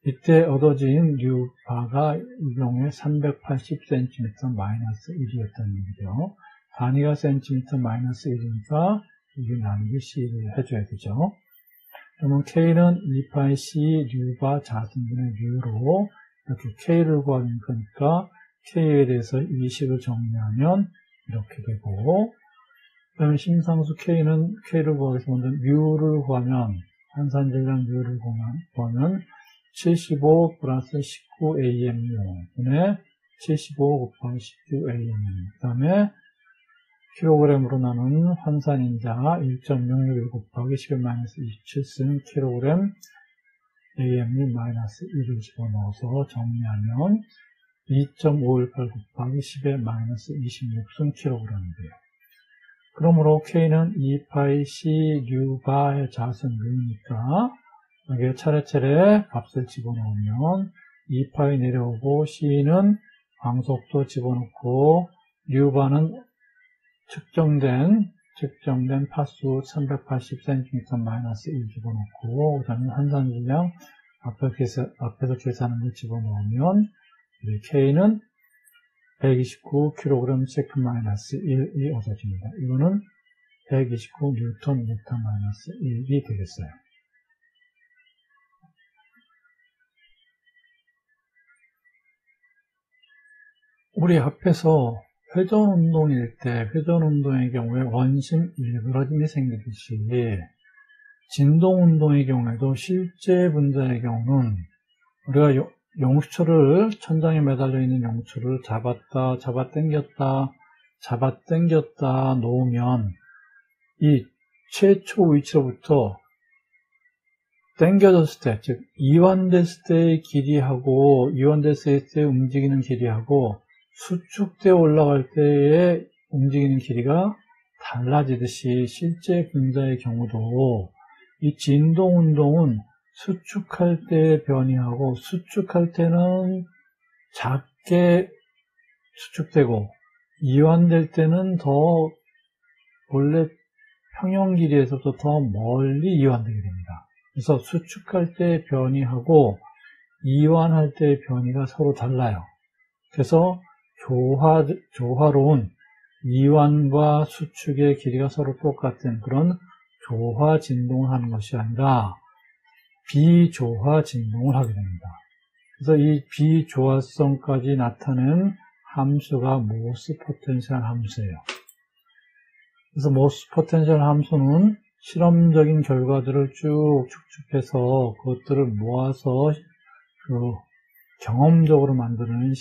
이때 얻어진 U바가 이 경우에 380cm-1이었다는 얘기죠. 단위가 cm-1이니까 이게 나누기 C를 해줘야 되죠. 그러면 K는 2파이 C U바 자승분의 U로 이렇게 K를 구하는 거니까 K에 대해서 이 식을 정리하면 이렇게 되고, 그 다음에 심상수 K는 K를 구하기 위해서 먼저 뮤를 구하면, 한산질량 뮤를 구하면 75 플러스 19AMU 분의 75 곱하기 19AMU, 그 다음에 킬로그램으로 나눈 환산인자 1.661 곱하기 10-27 쓰는 킬로그램 AMU-1을 집어넣어서 정리하면 2.518 곱하기 10-26 쓴 킬로그램이 돼요. 그러므로 K는 2파이 C U바의 자승 U니까 여기에 차례차례 값을 집어넣으면 2파이 내려오고 C는 광속도 집어넣고 U바는 측정된 파수 380cm-1 집어넣고, 그 다음에 환산질량 앞에서 계산한 걸 집어넣으면 K는 129kg/1이 얻어집니다. 이거는 129Nm-1이 되겠어요. 우리 앞에서 회전운동일 때, 회전운동의 경우에 원심 일그러짐이 생기듯이 진동운동의 경우에도 실제 분자의 경우는 우리가 용수철을, 천장에 매달려 있는 용수철을 잡아당겼다 놓으면 이 최초 위치로부터 당겨졌을 때, 즉 이완됐을 때의 길이하고 이완됐을 때 움직이는 길이하고 수축되어 올라갈 때의 움직이는 길이가 달라지듯이 실제 분자의 경우도 이 진동운동은 수축할 때의 변이하고 수축할 때는 작게 수축되고 이완될 때는 더 원래 평형 길이에서도 더 멀리 이완되게 됩니다. 그래서 수축할 때의 변이하고 이완할 때의 변이가 서로 달라요. 그래서 조화로운 이완과 수축의 길이가 서로 똑같은 그런 조화 진동을 하는 것이 아니라 비조화 진동을 하게 됩니다. 그래서 이 비조화성까지 나타낸 함수가 모스 포텐셜 함수예요. 그래서 모스 포텐셜 함수는 실험적인 결과들을 쭉 축축해서 그것들을 모아서 경험적으로 만드는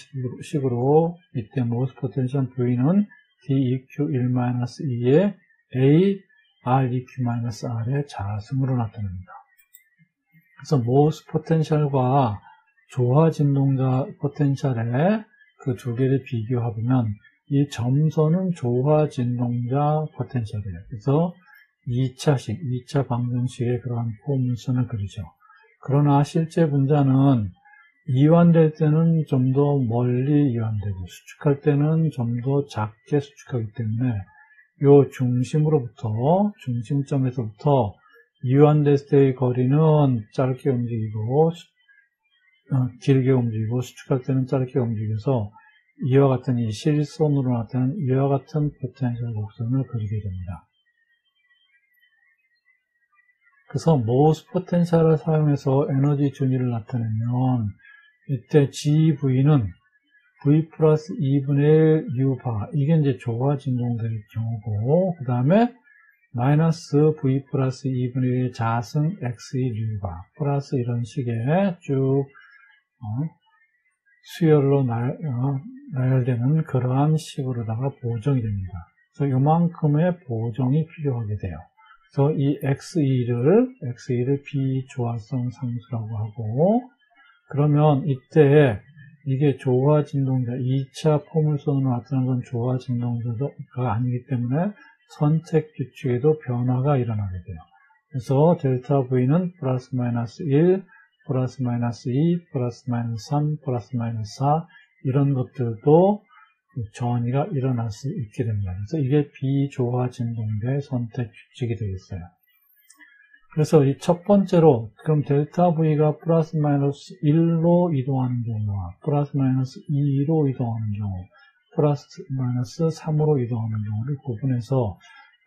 식으로 이때 모스 포텐셜 V는 DEQ1-2의 A, REQ-R의 자승으로 나타납니다. 그래서 모스 포텐셜과 조화 진동자 포텐셜의 그 두 개를 비교해보면 이 점선은 조화 진동자 포텐셜이에요. 그래서 2차 방정식의 그러한 포물선을 그리죠. 그러나 실제 분자는 이완될 때는 좀 더 멀리 이완되고 수축할 때는 좀 더 작게 수축하기 때문에 요 중심점에서부터 이완됐을 때의 거리는 짧게 움직이고 길게 움직이고 수축할 때는 짧게 움직여서 이와 같은 이 실선으로 나타나는 이와 같은 포텐셜 곡선을 그리게 됩니다. 그래서 모스 포텐셜을 사용해서 에너지 준위를 나타내면 이때 GV는 V 플러스 2분의 1 U바, 이게 이제 조화 진동될 경우고, 그 다음에 마이너스 V 플러스 2분의 1 자승 X1 U바, 플러스 이런 식의 쭉 수열로 나열되는 그러한 식으로다가 보정이 됩니다. 그래서 요만큼의 보정이 필요하게 돼요. 그래서 이 X2를 비조화성 상수라고 하고, 그러면 이때 이게 조화 진동자, 2차 포물선으로 나타나는 건 조화 진동자가 아니기 때문에 선택 규칙에도 변화가 일어나게 돼요. 그래서 델타 V는 플러스 마이너스 1, 플러스 마이너스 2, 플러스 마이너스 3, 플러스 마이너스 4 이런 것들도 전이가 일어날 수 있게 됩니다. 그래서 이게 비조화 진동자의 선택 규칙이 되겠어요. 그래서 이 첫 번째로 그럼 델타 V가 플러스 마이너스 1로 이동하는 경우와 플러스 마이너스 2로 이동하는 경우, 플러스 마이너스 3으로 이동하는 경우를 구분해서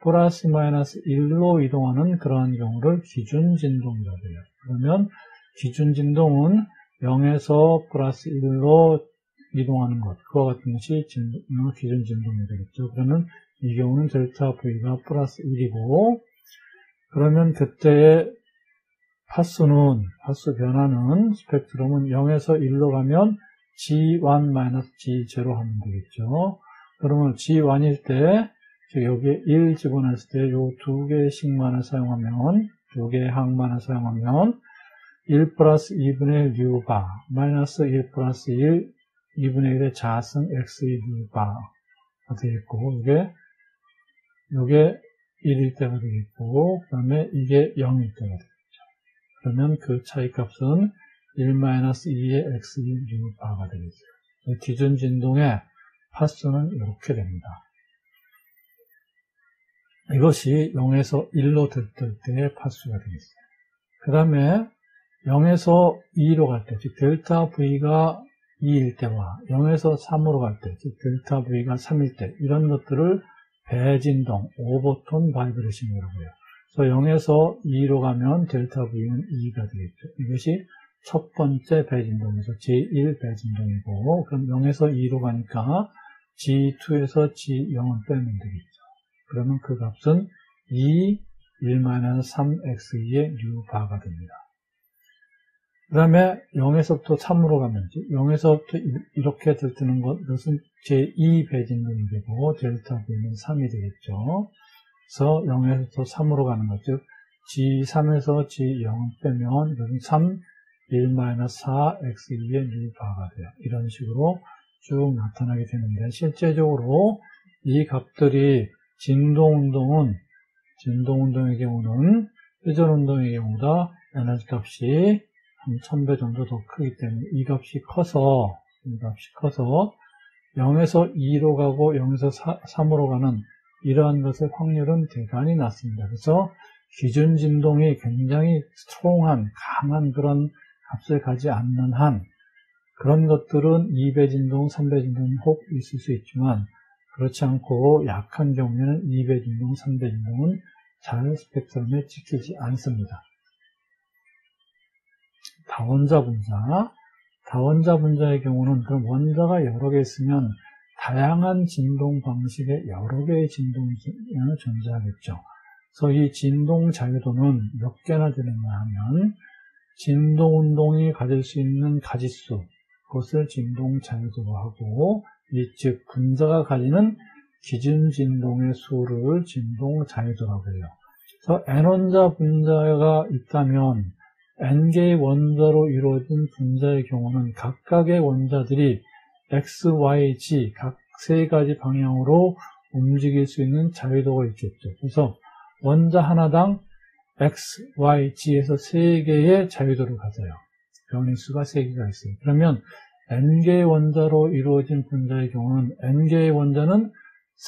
플러스 마이너스 1로 이동하는 그러한 경우를 기준 진동이라고 해요. 그러면 기준 진동은 0에서 플러스 1로 이동하는 것, 그와 같은 것이 기준 진동이 되겠죠. 그러면 이 경우는 델타 V가 플러스 1이고, 그러면 그때의 파수 변화는 스펙트럼은 0에서 1로 가면 G1-G0 하면 되겠죠. 그러면 G1일 때, 여기에 1 집어넣었을 때 요 두 개의 식만을 사용하면, 두 개의 항만을 사용하면 1 플러스 2분의 1 U바, 마이너스 1 플러스 1, 2분의 1의 자승 X2 U바가 되겠고, 요게 1일 때가 되겠고, 그 다음에 이게 0일 때가 되겠죠. 그러면 그 차이 값은 1-2의 X1U바가 되겠죠. 기준 진동의 파수는 이렇게 됩니다. 이것이 0에서 1로 들뜰 때의 파수가 되겠어요. 그 다음에 0에서 2로 갈 때, 즉 델타 V가 2일 때와 0에서 3으로 갈 때, 즉 델타 V가 3일 때, 이런 것들을 배진동, 오버톤 바이브레이션이라고 해요. 그래서 0에서 2로 가면 델타 V는 2가 되겠죠. 이것이 첫 번째 배진동에서 제1 배진동이고, 그럼 0에서 2로 가니까 G2에서 G0을 빼면 되겠죠. 그러면 그 값은 2, 1-3x2의 U바가 됩니다. 그 다음에 0에서부터 3으로 가면 0에서부터 이렇게 들뜨는 것은 제2 배진동이 되고 델타 V는 3이 되겠죠. 그래서 0에서 3으로 가는 것, 즉 G3에서 G0 빼면 이것은 3, 1-4x2의 U바가 돼요. 이런 식으로 쭉 나타나게 되는데, 실제적으로 이 값들이 진동운동의 경우는 회전운동의 경우보다 에너지 값이 한 1000배 정도 더 크기 때문에 이 값이 커서 0에서 2로 가고 0에서 3으로 가는 이러한 것의 확률은 대단히 낮습니다. 그래서 기준 진동이 굉장히 스트롱한, 강한 그런 값을 가지 않는 한, 그런 것들은 2배 진동, 3배 진동이 혹 있을 수 있지만, 그렇지 않고 약한 경우에는 2배 진동, 3배 진동은 잘 스펙트럼에 찍히지 않습니다. 다원자 분자의 경우는 그럼 원자가 여러 개 있으면 다양한 진동 방식의 여러 개의 진동이 존재하겠죠. 그래서 이 진동 자유도는 몇 개나 되느냐 하면, 진동 운동이 가질 수 있는 가지수, 그것을 진동 자유도로 하고, 즉 분자가 가지는 기준 진동의 수를 진동 자유도라고 해요. 그래서 N원자 분자가 있다면 n개의 원자로 이루어진 분자의 경우는 각각의 원자들이 x, y, z 각 세 가지 방향으로 움직일 수 있는 자유도가 있겠죠. 그래서 원자 하나당 x, y, z에서 3개의 자유도를 가져요. 변이수가 3개가 있어요. 그러면 n개의 원자로 이루어진 분자의 경우는 n개의 원자는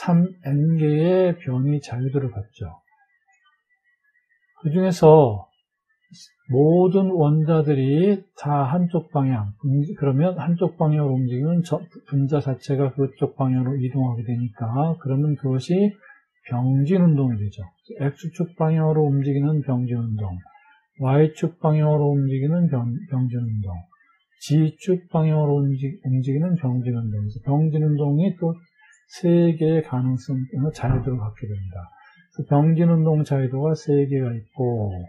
3n개의 변이 자유도를 갖죠. 그 중에서 모든 원자들이 다 한쪽 방향, 그러면 한쪽 방향으로 움직이면 분자 자체가 그쪽 방향으로 이동하게 되니까 그러면 그것이 병진운동이 되죠. X축 방향으로 움직이는 병진운동, Y축 방향으로 움직이는 병진운동, G축 방향으로 움직이는 병진운동. 병진운동이 또 3개의 가능성, 자유도를 갖게 됩니다. 병진운동 자유도가 3개가 있고,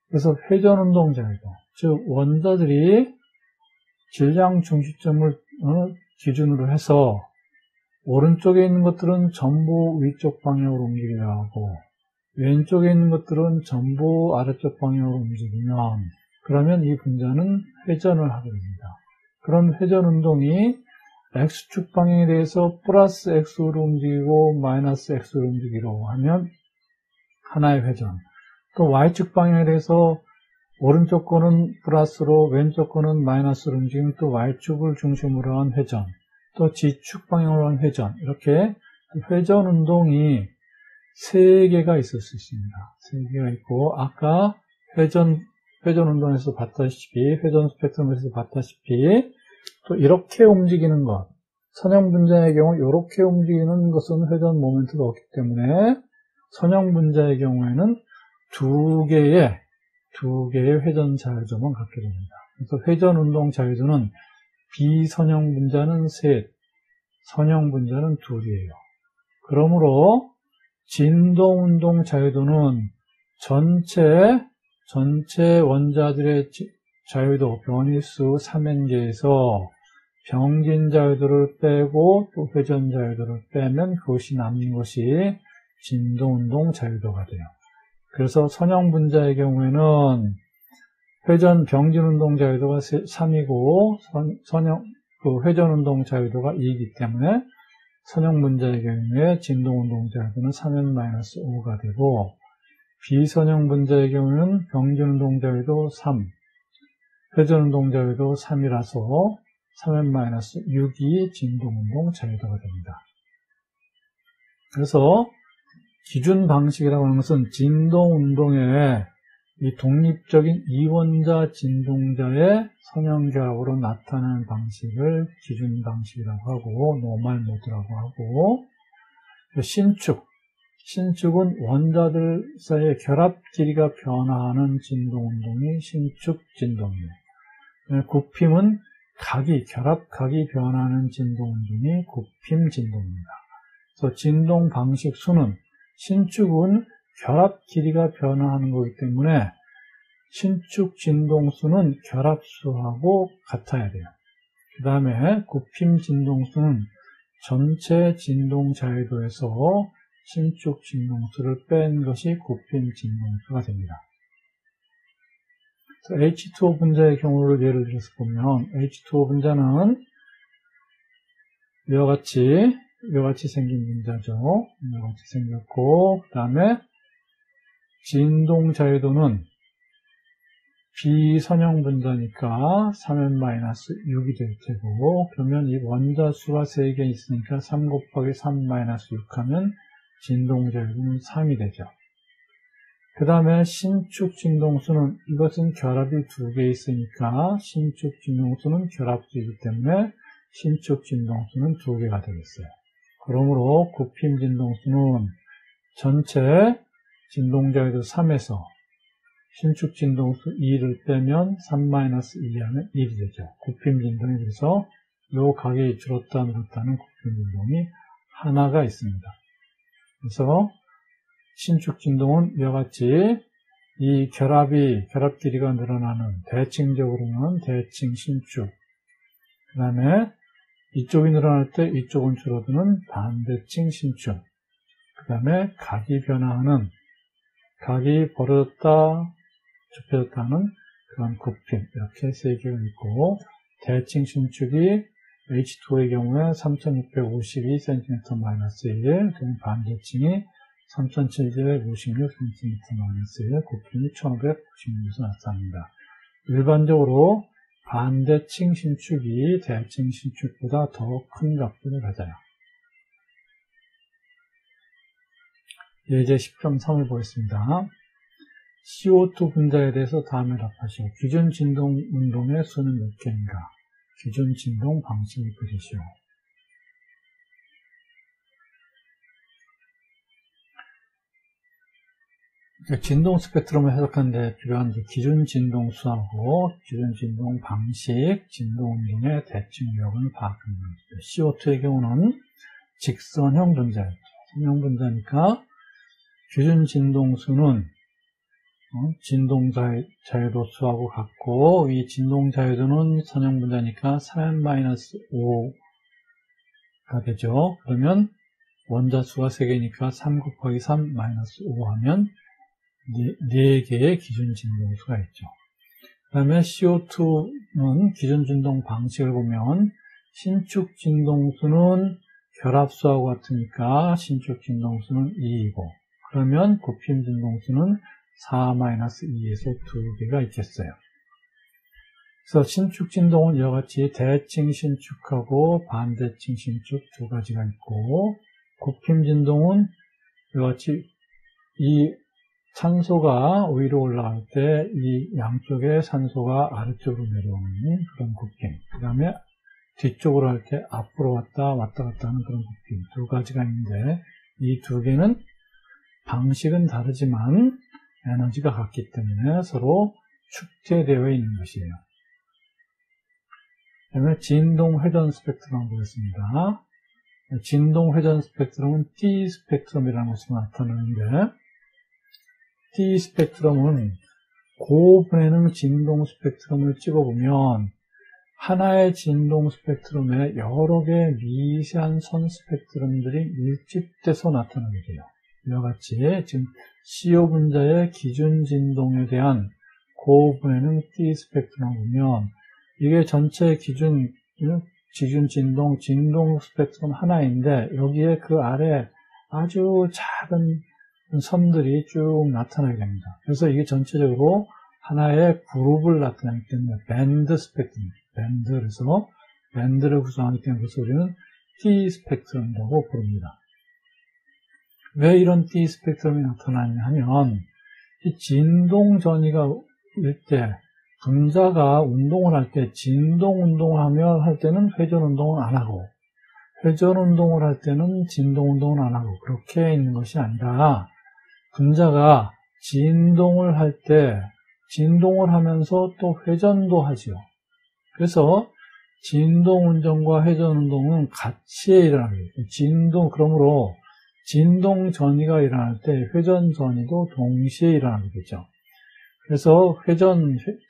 그래서 회전운동 자유도, 즉 원자들이 질량 중심점을 기준으로 해서 오른쪽에 있는 것들은 전부 위쪽 방향으로 움직이려 하고 왼쪽에 있는 것들은 전부 아래쪽 방향으로 움직이면 그러면 이 분자는 회전을 하게 됩니다. 그런 회전운동이 X축 방향에 대해서 플러스 X로 움직이고 마이너스 X로 움직이려고 하면 하나의 회전, 또 Y축 방향에 대해서 오른쪽 거는 플러스로 왼쪽 거는 마이너스로 움직이면 또 Y축을 중심으로 한 회전, 또 G축 방향으로 한 회전, 이렇게 회전 운동이 3개가 있을 수 있습니다. 3개가 있고, 아까 회전 운동에서 봤다시피, 회전 스펙트럼에서 봤다시피, 또 이렇게 움직이는 것, 선형 분자의 경우 이렇게 움직이는 것은 회전 모멘트가 없기 때문에 선형 분자의 경우에는 두 개의 회전 자유도만 갖게 됩니다. 그래서 회전 운동 자유도는 비선형 분자는 셋, 선형 분자는 둘이에요. 그러므로 진동 운동 자유도는 전체 원자들의 자유도 변이수 3n개에서 병진 자유도를 빼고 또 회전 자유도를 빼면 그것이 남는 것이 진동 운동 자유도가 돼요. 그래서 선형 분자의 경우에는 병진 운동 자유도가 3이고 회전 운동 자유도가 2이기 때문에 선형 분자의 경우에 진동 운동 자유도는 3n-5가 되고, 비선형 분자의 경우는 병진 운동 자유도 3, 회전 운동 자유도 3이라서 3n-6이 진동 운동 자유도가 됩니다. 그래서 기준 방식이라고 하는 것은 진동 운동의 이 독립적인 이원자 진동자의 선형결합으로 나타나는 방식을 기준 방식이라고 하고, 노멀 모드라고 하고, 신축은 원자들 사이의 결합 길이가 변화하는 진동 운동이 신축 진동이에요. 굽힘은 결합각이 변화하는 진동 운동이 굽힘 진동입니다. 그래서 진동 방식 수는 신축은 결합 길이가 변화하는 거기 때문에 신축 진동수는 결합수하고 같아야 돼요. 그 다음에 굽힘 진동수는 전체 진동 자유도에서 신축 진동수를 뺀 것이 굽힘 진동수가 됩니다. H2O 분자의 경우를 예를 들어서 보면 H2O 분자는 이와 같이 생긴 분자죠. 이와 같이 생겼고, 그 다음에 진동 자유도는 비선형 분자니까 3n-6이 될 테고, 그러면 이 원자 수가 3개 있으니까 3 곱하기 3-6 하면 진동 자유도는 3이 되죠. 그 다음에 신축 진동수는, 이것은 결합이 2개 있으니까 신축 진동수는 결합수이기 때문에 신축 진동수는 2개가 되겠어요. 그러므로 굽힘 진동수는 전체 진동자유도 3에서 신축 진동수 2를 빼면 3-2 하면 1이 되죠. 굽힘 진동이, 그래서 요 각이 줄었다 늘었다는 굽힘 진동이 하나가 있습니다. 그래서 신축 진동은 이와 같이 이 결합 길이가 늘어나는, 대칭적으로는 대칭 신축, 그 다음에 이쪽이 늘어날 때 이쪽은 줄어드는 반대칭 신축, 그 다음에 각이 변화하는, 각이 벌어졌다 좁혀졌다는 그런 굽힘, 이렇게 세 개가 있고, 대칭 신축이 H2의 경우에 3652cm-1, 그럼 반대칭이 3756cm-1, 곱힘이 1596에서 나타납니다. 일반적으로 반대칭 신축이 대칭 신축보다 더 큰 각도를 가져요. 예제 10.3을 보겠습니다. CO2 분자에 대해서 다음에 답하시오. 기준 진동 운동의 수는 몇 개인가? 기준 진동 방식을 그리시오. 진동 스펙트럼을 해석하는 데 필요한 기준 진동 수하고 기준 진동 방식, 진동 운동의 대칭력을 파악하는 것이죠. CO2의 경우는 직선형 분자였죠. 선형 분자니까 기준 진동 수는 진동 자유도 수하고 같고, 이 진동 자유도는 선형 분자니까 3-5가 되죠. 그러면 원자 수가 3개니까 3 곱하기 3 마이너스 5 하면 4개의 기준 진동 수가 있죠. 그 다음에 CO2는 기준 진동 방식을 보면 신축 진동 수는 결합수하고 같으니까 신축 진동 수는 2이고, 그러면 곱힘 진동 수는 4-2에서 2개가 있겠어요. 그래서 신축 진동은 이와 같이 대칭 신축하고 반대칭 신축 두 가지가 있고, 곱힘 진동은 이와 같이 이 산소가 위로 올라갈 때 이 양쪽에 산소가 아래쪽으로 내려오는 그런 곱힘, 그 다음에 뒤쪽으로 할 때 앞으로 왔다 갔다 하는 그런 곱힘 두 가지가 있는데, 이 두 개는 방식은 다르지만 에너지가 같기 때문에 서로 축제되어 있는 것이에요. 그 다음에 진동 회전 스펙트럼 보겠습니다. 진동 회전 스펙트럼은 T 스펙트럼이라는 것으로 나타나는데, T 스펙트럼은 고분해능 진동 스펙트럼을 찍어보면 하나의 진동 스펙트럼에 여러 개의 미세한 선 스펙트럼들이 밀집돼서 나타나게 돼요. 이와 같이 지금 CO 분자의 기준 진동에 대한 고분해능 T 스펙트럼을 보면 이게 전체 기준 진동 스펙트럼 하나인데, 여기에 그 아래 아주 작은 선들이 쭉 나타나게 됩니다. 그래서 이게 전체적으로 하나의 그룹을 나타내기 때문에 밴드 스펙트럼, 그래서 밴드를 구성하기 때문에 그래서 우리는 T 스펙트럼이라고 부릅니다. 왜 이런 T 스펙트럼이 나타나냐 하면, 이 진동 전이가 일 때 분자가 운동을 할 때 진동 운동을 할 때는 회전 운동을 안 하고, 회전 운동을 할 때는 진동 운동을 안 하고, 그렇게 있는 것이 아니라 분자가 진동을 할 때 진동을 하면서 또 회전도 하죠. 그래서 진동 운동과 회전 운동은 같이 일어나요. 그러므로 진동 전이가 일어날 때 회전 전이도 동시에 일어나게 되죠. 그래서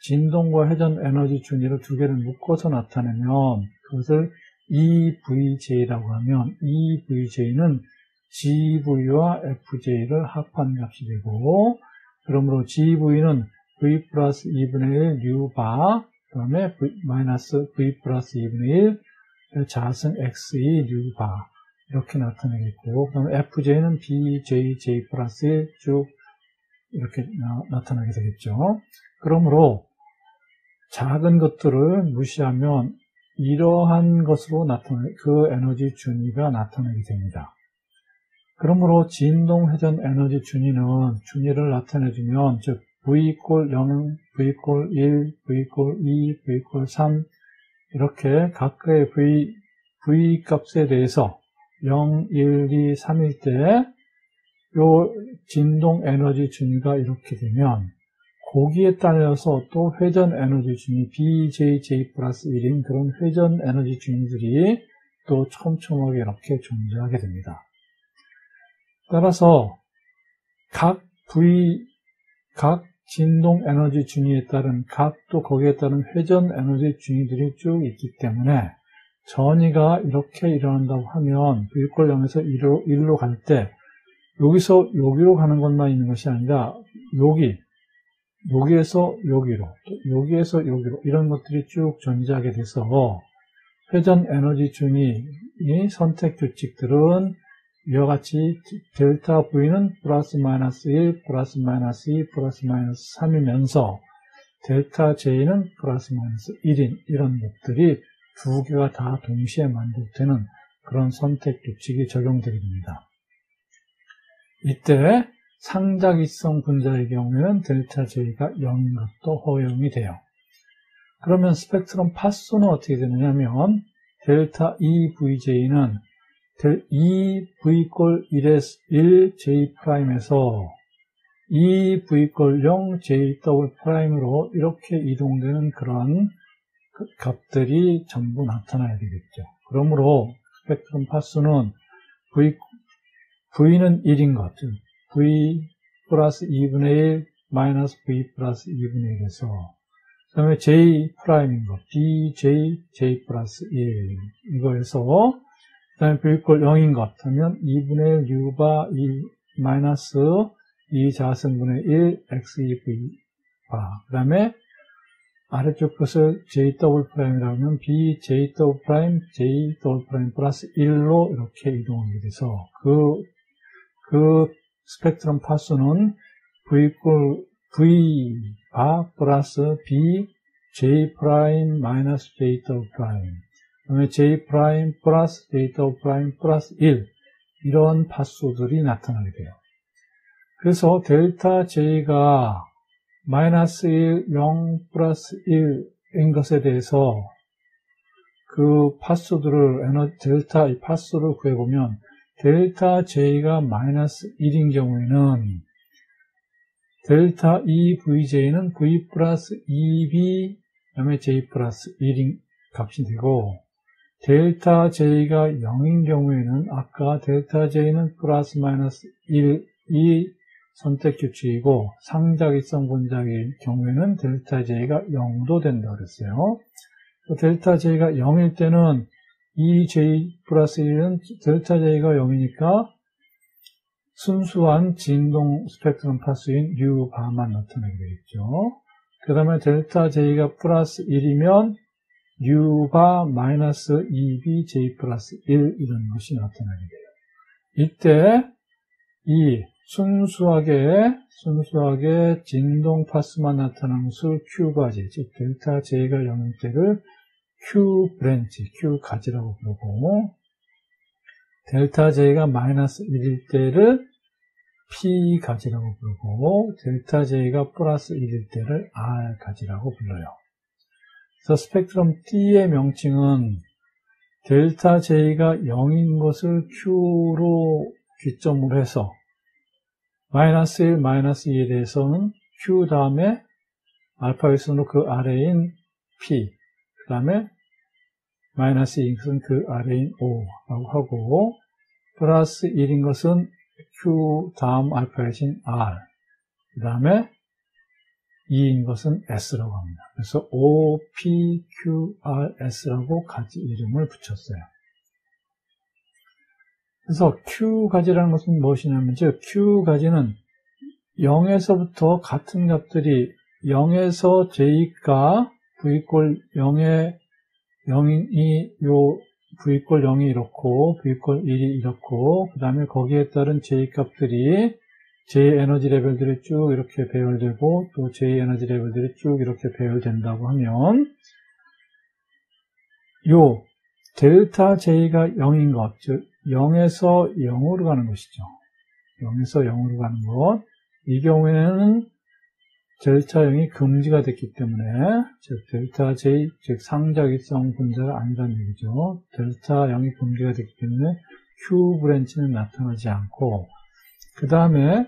진동과 회전 에너지 준위를 두 개를 묶어서 나타내면 그것을 EVJ라고 하면, EVJ는 GV와 FJ를 합한 값이 되고, 그러므로 GV는 V 플러스 2분의 1 뉴바, 그 다음에 마이너스 V 플러스 2분의 1 자승 XE 뉴바, 이렇게 나타내겠고, 그 다음에 FJ는 BJJ 플러스 1 쭉 이렇게 나타나게 되겠죠. 그러므로 작은 것들을 무시하면 이러한 것으로 그 에너지 준위가 나타나게 됩니다. 그러므로 진동 회전 에너지 준위를 나타내주면, 즉 V 이퀄 0, V 이퀄 1, V 이퀄 2, V 이퀄 3 이렇게 각각의 V 값에 대해서 0, 1, 2, 3일 때 요 진동 에너지 준위가 이렇게 되면, 거기에 따라서 또 회전 에너지 준위 BJJ 플러스 1인 그런 회전 에너지 준위들이 또 촘촘하게 이렇게 존재하게 됩니다. 따라서 각 진동 에너지 준위에 따른 또 거기에 따른 회전 에너지 준위들이 쭉 있기 때문에 전이가 이렇게 일어난다고 하면 V 이퀄 0에서 1로 갈 때 여기서 여기로 가는 것만 있는 것이 아니라 여기에서 여기로, 또 여기에서 여기로 이런 것들이 쭉 존재하게 돼서 회전 에너지 준위 선택 규칙들은 이와 같이 델타 V는 플러스 마이너스 1, 플러스 마이너스 2, 플러스 마이너스 3이면서 델타 J는 플러스 마이너스 1인 이런 것들이 두 개가 다 동시에 만족되는 그런 선택 규칙이 적용되게 됩니다. 이때 상자기성 분자의 경우에는 델타 J가 0인 것도 허용이 돼요. 그러면 스펙트럼 파수는 어떻게 되느냐면 델타 EVJ는 EV = 1 J'에서 EV = 0 J''으로 이렇게 이동되는 그런 값들이 전부 나타나야 되겠죠. 그러므로 스펙트럼 파수는 V는 1인 것, 즉 V 플러스 2분의 1 마이너스 V 플러스 2분의 1에서 그 다음에 J'인 것, BJ, J 플러스 1 이거에서 그 다음에 V = 0인 것 하면 2분의 1 U바 2 마이너스 2 자승분의 1 XEV바 그 다음에 아래쪽 것을 J''이라고 하면 BJ', J'' 플러스 1로 이렇게 이동하게 돼서 그 스펙트럼 파수는 V바 플러스 B J' 마이너스 J', 그다음에 J' 플러스 J' 플러스 1 이런 파수들이 나타나게 돼요. 그래서 델타 J가 마이너스 1, 0 플러스 1인 것에 대해서 그 파수들을 델타 이 파수를 구해보면 델타 J가 마이너스 1인 경우에는 델타 EVJ는 V 플러스 2B 그 다음에 J 플러스 1인 값이 되고 델타 J가 0인 경우에는 아까 델타 J는 플러스 마이너스 1이 선택 규칙이고 상자기성 분자의 경우에는 델타 J가 0도 된다고 그랬어요. 델타 J가 0일 때는 EJ 플러스 1은 델타 J가 0이니까 순수한 진동 스펙트럼 파수인 U바만 나타나게 되겠죠. 그 다음에 델타 J가 플러스 1이면 U바 마이너스 2B J 플러스 1 이런 것이 나타나게 돼요. 이때 이 순수하게 진동 파수만 나타나는 것을 Q가지, 즉 델타 J가 0일 때를 Q 브랜치, Q 가지라고 부르고 델타 J가 마이너스 1일 때를 P 가지라고 부르고 델타 J가 플러스 1일 때를 R 가지라고 불러요. 그래서 스펙트럼 T의 명칭은 델타 J가 0인 것을 Q로 기점으로 해서 마이너스 1, 마이너스 2에 대해서는 Q 다음에 알파의 순으로 그 아래인 P 그 다음에 마이너스 2인 것은 그 아래인 O라고 하고 플러스 1인 것은 Q 다음 알파의 신 R 그 다음에 2인 것은 S라고 합니다. 그래서 O, P, Q, R, S라고 가지 이름을 붙였어요. 그래서 Q가지라는 것은 무엇이냐면 즉 Q가지는 0에서부터 같은 값들이 0에서 J가 V = 0에 0이 요 V = 0이 이렇고 V = 1이 이렇고 그 다음에 거기에 따른 J 값들이 J 에너지 레벨들이 쭉 이렇게 배열되고 또 J 에너지 레벨들이 쭉 이렇게 배열된다고 하면 요 델타 J가 0인 것, 즉 0에서 0으로 가는 것이죠. 0에서 0으로 가는 것. 이 경우에는 델타 0이 금지가 됐기 때문에 즉 델타 J, 즉 상자기성 분자가 아니라는 얘기죠. 델타 0이 금지가 됐기 때문에 Q 브랜치는 나타나지 않고 그 다음에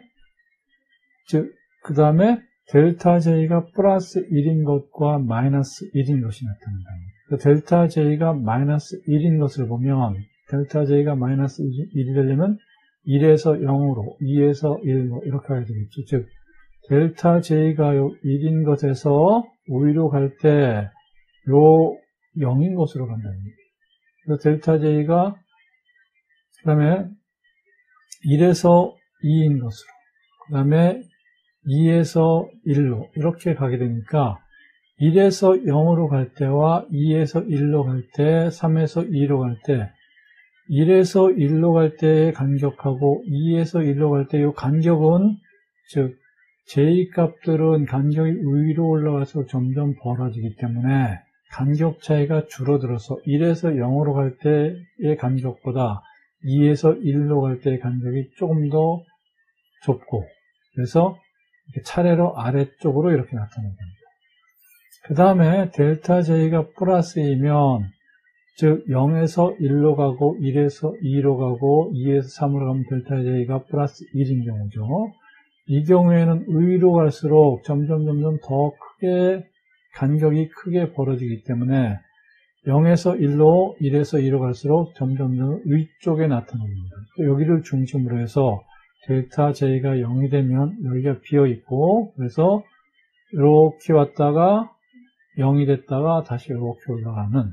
델타 J가 플러스 1인 것과 마이너스 1인 것이 나타난다. 델타 J가 마이너스 1인 것을 보면 델타 J가 마이너스 1이 되려면 1에서 0으로 2에서 1로 이렇게 해야 되겠죠. 즉 델타 J가 1인 것에서 우위로 갈 때 요 0인 것으로 간다는 얘기예요. 그래서 델타 J가 그 다음에 1에서 2인 것으로 그 다음에 2에서 1로 이렇게 가게 되니까 1에서 0으로 갈 때와 2에서 1로 갈 때, 3에서 2로 갈 때, 1에서 1로 갈 때의 간격하고 2에서 1로 갈 때 이 간격은, 즉 J 값들은 간격이 위로 올라가서 점점 벌어지기 때문에 간격 차이가 줄어들어서 1에서 0으로 갈 때의 간격보다 2에서 1로 갈 때의 간격이 조금 더 좁고, 그래서 이렇게 차례로 아래쪽으로 이렇게 나타나게 됩니다. 그 다음에 델타 J가 플러스 2면, 즉 0에서 1로 가고 1에서 2로 가고 2에서 3으로 가면 델타 J가 플러스 1인 경우죠. 이 경우에는 위로 갈수록 점점 더 크게 간격이 크게 벌어지기 때문에 0에서 1로 1에서 2로 갈수록 점점 위쪽에 나타납니다. 여기를 중심으로 해서 델타 J가 0이 되면 여기가 비어 있고, 그래서 이렇게 왔다가 0이 됐다가 다시 이렇게 올라가는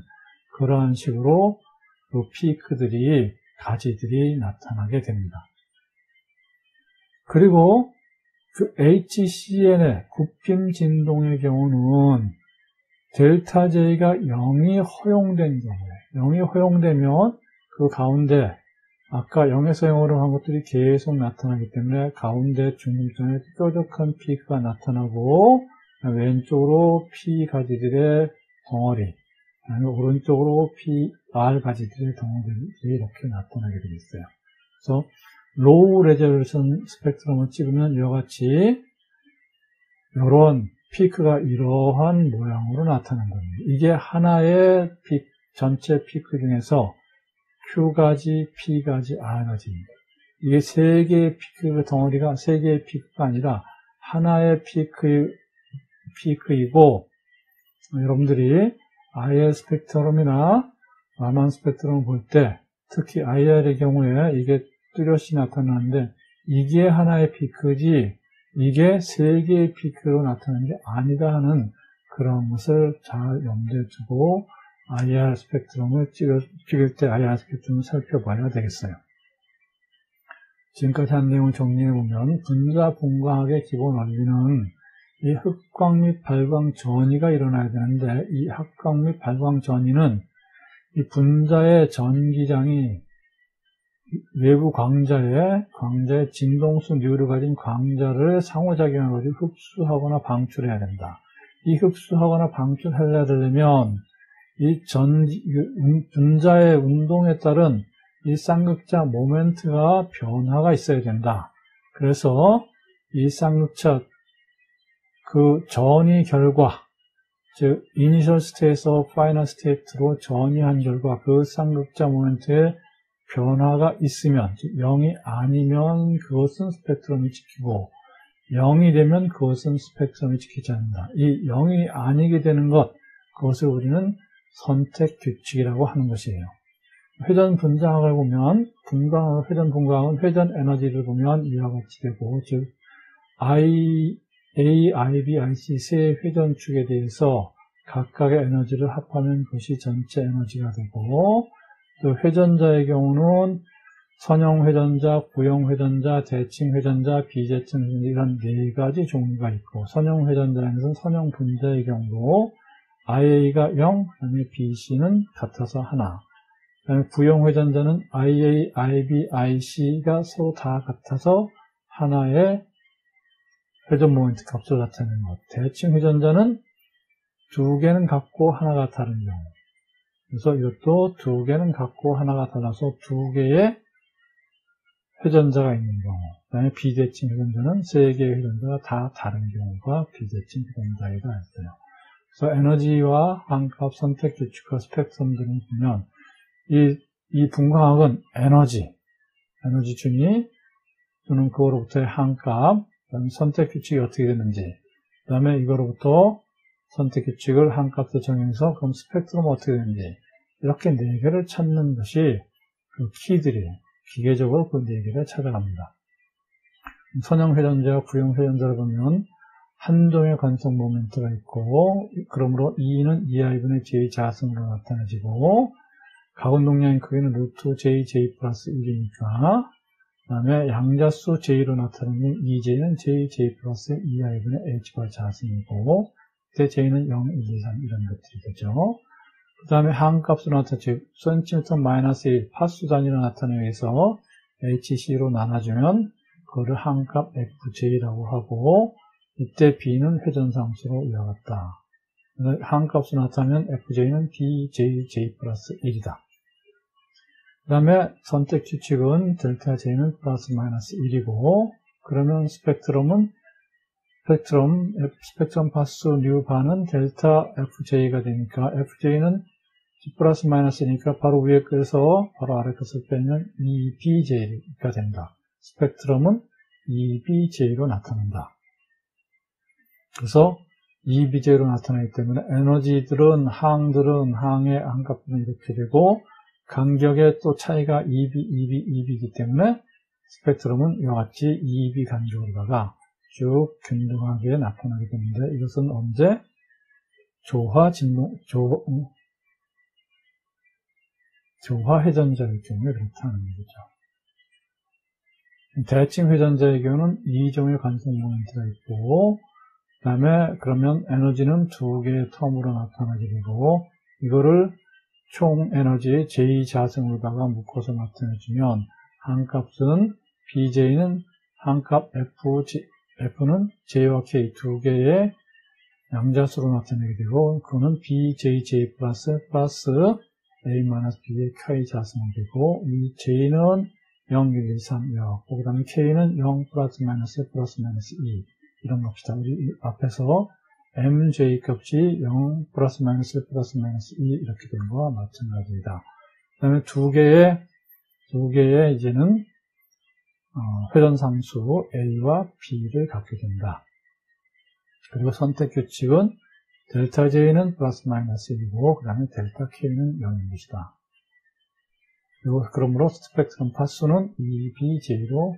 그러한 식으로 그 피크들이, 가지들이 나타나게 됩니다. 그리고 그 HCN의 굽힘 진동의 경우는 델타 J가 0이 허용된 경우에, 0이 허용되면 그 가운데 아까 0에서 0으로 한 것들이 계속 나타나기 때문에 가운데 중심점에 뾰족한 피크가 나타나고, 왼쪽으로 P 가지들의 덩어리, 아니면 오른쪽으로 PR 가지들의 덩어리들이 이렇게 나타나게 되겠어요. 그래서 로우 레졸루션 스펙트럼을 찍으면 이와 같이 이런 피크가 이러한 모양으로 나타난 겁니다. 이게 하나의 전체 피크 중에서 Q가지, P가지, R가지입니다. 이게 세 개의 피크 덩어리가 세 개의 피크가 아니라 하나의 피크이고, 여러분들이 IR 스펙트럼이나 라만 스펙트럼을 볼 때 특히 IR의 경우에 이게 뚜렷이 나타나는데, 이게 하나의 피크지 이게 세 개의 피크로 나타나는 게 아니다 하는 그런 것을 잘 염두에 두고 IR 스펙트럼을 찍을 때 IR 스펙트럼을 살펴봐야 되겠어요. 지금까지 한 내용을 정리해보면, 분자 분광학의 기본 원리는 이 흑광 및 발광 전이가 일어나야 되는데, 이 흑광 및 발광 전이는 이 분자의 전기장이 외부 광자의 진동수 류를 가진 광자를 상호작용해가지고 흡수하거나 방출해야 된다. 이 흡수하거나 방출하려야 되려면 이 분자의 운동에 따른 이 쌍극자 모멘트가 변화가 있어야 된다. 그래서 이 쌍극자 그 전이 결과, 즉 이니셜 스테이트에서 파이널 스테이트로 전이한 결과 그 쌍극자 모멘트에 변화가 있으면, 즉 0이 아니면 그것은 스펙트럼이 찍히고 0이 되면 그것은 스펙트럼이 찍히지 않는다. 이 0이 아니게 되는 것, 그것을 우리는 선택 규칙이라고 하는 것이에요. 회전 분자학을 보면, 회전 분광은 회전 에너지를 보면 이와 같이 되고, 즉 A, IB, IC 세 회전축에 대해서 각각의 에너지를 합하면 그것이 전체 에너지가 되고, 또 회전자의 경우는 선형 회전자, 구형 회전자, 대칭 회전자, 비대칭 회전자, 이런 네 가지 종류가 있고, 선형 회전자에서는 선형 분자의 경우로 IA가 0, 그다음에 BC는 같아서 하나, 그다음에 구형 회전자는 IA, IB, IC가 서로 다 같아서 하나의 회전 모멘트 값을 나타내는 것. 대칭 회전자는 두 개는 같고 하나가 다른 경우. 그래서 이것도 두 개는 같고 하나가 달라서 두 개의 회전자가 있는 경우. 그 다음에 비대칭 회전자는 세 개의 회전자가 다 다른 경우가 비대칭 회전자이다 했어요. 그래서 에너지와 한값 선택 규칙과 스펙트럼들을 보면 이 분광학은 에너지 준위 또는 그거로부터의 한값, 그다음에 선택 규칙이 어떻게 되는지, 그 다음에 이거로부터 선택 규칙을 한 값으로 정해서 그럼 스펙트럼 어떻게 되는지, 이렇게 네 개를 찾는 것이 그 키들이에요. 기계적으로 그 네 개를 찾아갑니다. 선형 회전자와 구형 회전자를 보면 한동의 관성 모멘트가 있고, 그러므로 E는 2I분의 J 자승으로 나타내지고, 가운동량의 크기는 루트 J 플러스 1이니까, 다음에 양자수 J로 나타내는 EJ는 J 플러스 EI분의 H가 자승이고, 그때 J는 0, 1, 2, 3 이런 것들이 되죠. 그 다음에 항값으로 나타내는 cm 마이너스 1 파수 단위로 나타내기 위해서 HC로 나눠주면 그거를 항값 FJ라고 하고, 이때 B는 회전상수로 이와 같다. 항값으로 나타내면 FJ는 BJJ 플러스 1이다. 그 다음에 선택 규칙은 델타 J는 플러스 마이너스 1이고, 그러면 스펙트럼 파스 뉴 바는 델타 FJ가 되니까 FJ는 플러스 마이너스니까 바로 위에 것에서 바로 아래 것을 빼면 EBJ가 된다. 스펙트럼은 EBJ로 나타난다. 그래서 EBJ로 나타나기 때문에 에너지들은 항의 항값은 이렇게 되고, 간격의 또 차이가 EB이기 때문에 스펙트럼은 이와 같이 EB 간격으로다가 쭉 균등하게 나타나게 되는데, 이것은 언제? 조화 회전자의 경우에 그렇다는 거죠. 대칭 회전자의 경우는 이 종의 관성 모멘트가 있고, 그 다음에 그러면 에너지는 두 개의 텀으로 나타나게 되고, 이거를 총 에너지 J 자승으로다가 묶어서 나타내주면 항값은 BJ는 항값 F는 J와 K 두 개의 양자수로 나타내게 되고, 그거는 BJJ 플러스 A-B의 K 자승이 되고, 이 J는 0, 1, 2, 3 이어갖고, 그 다음에 K는 0 플러스 마이너스 2 이런 값이다. 우리 앞에서 MJ 값이 0 플러스 마이너스 2 이렇게 된 거와 마찬가지이다. 그 다음에 두 개의 이제는 회전상수 A와 B를 갖게 된다. 그리고 선택 규칙은 델타 J는 플러스 마이너스 1이고, 그 다음에 델타 K는 0인 것이다. 그리고 그러므로 스펙트럼 파수는 EBJ로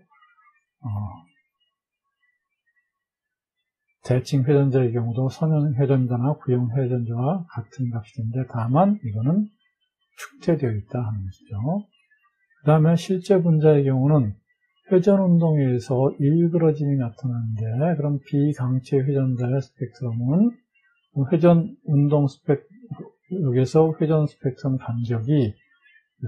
대칭 회전자의 경우도 선형 회전자나 구형 회전자와 같은 값이 되는데, 다만 이거는 축제되어 있다 하는 것이죠. 그 다음에 실제 분자의 경우는 회전 운동에 의해서 일그러짐이 나타나는데, 그럼 비강체 회전자의 스펙트럼은 회전 운동 여기서 회전 스펙트럼 간격이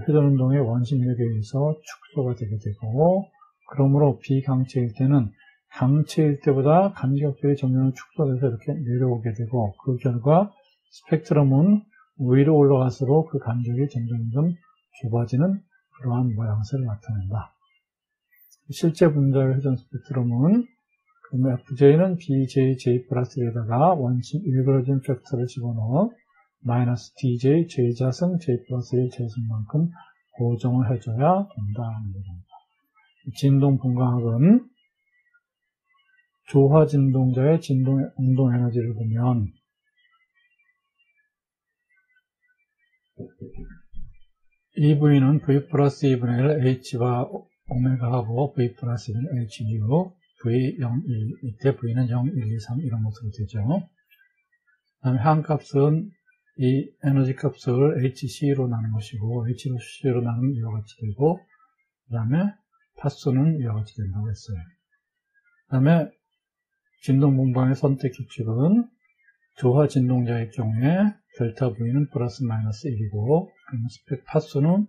회전 운동의 원심력에 의해서 축소가 되게 되고, 그러므로 비강체일 때는 강체일 때보다 간격들이 점점 축소돼서 이렇게 내려오게 되고, 그 결과 스펙트럼은 위로 올라갈수록 그 간격이 점점 좁아지는 그러한 모양새를 나타낸다. 실제 분자의 회전 스펙트럼은 그러면 FJ는 BJJ 플러스 1에다가 원심 일그러진 팩터를 집어넣어 마이너스 DJ, J자승, J 플러스 1 재승만큼 고정을 해줘야 된다는 겁니다. 진동 분광학은 조화 진동자의 운동 에너지를 보면 EV는 V 플러스 2분의 1 H와 오메가하고 V 플러스 1 HU, V 0, 1, 이때 V는 0, 1, 2, 3 이런 것으로 되죠. 그 다음에 항값은 이 에너지 값을 HC로 나눈 것이고, HC로 나누면 이와 같이 되고, 그 다음에 파수는 이와 같이 된다고 했어요. 그 다음에 진동 분방의 선택 규칙은 조화 진동자의 경우에 델타 V는 플러스 마이너스 1이고, 스펙 파수는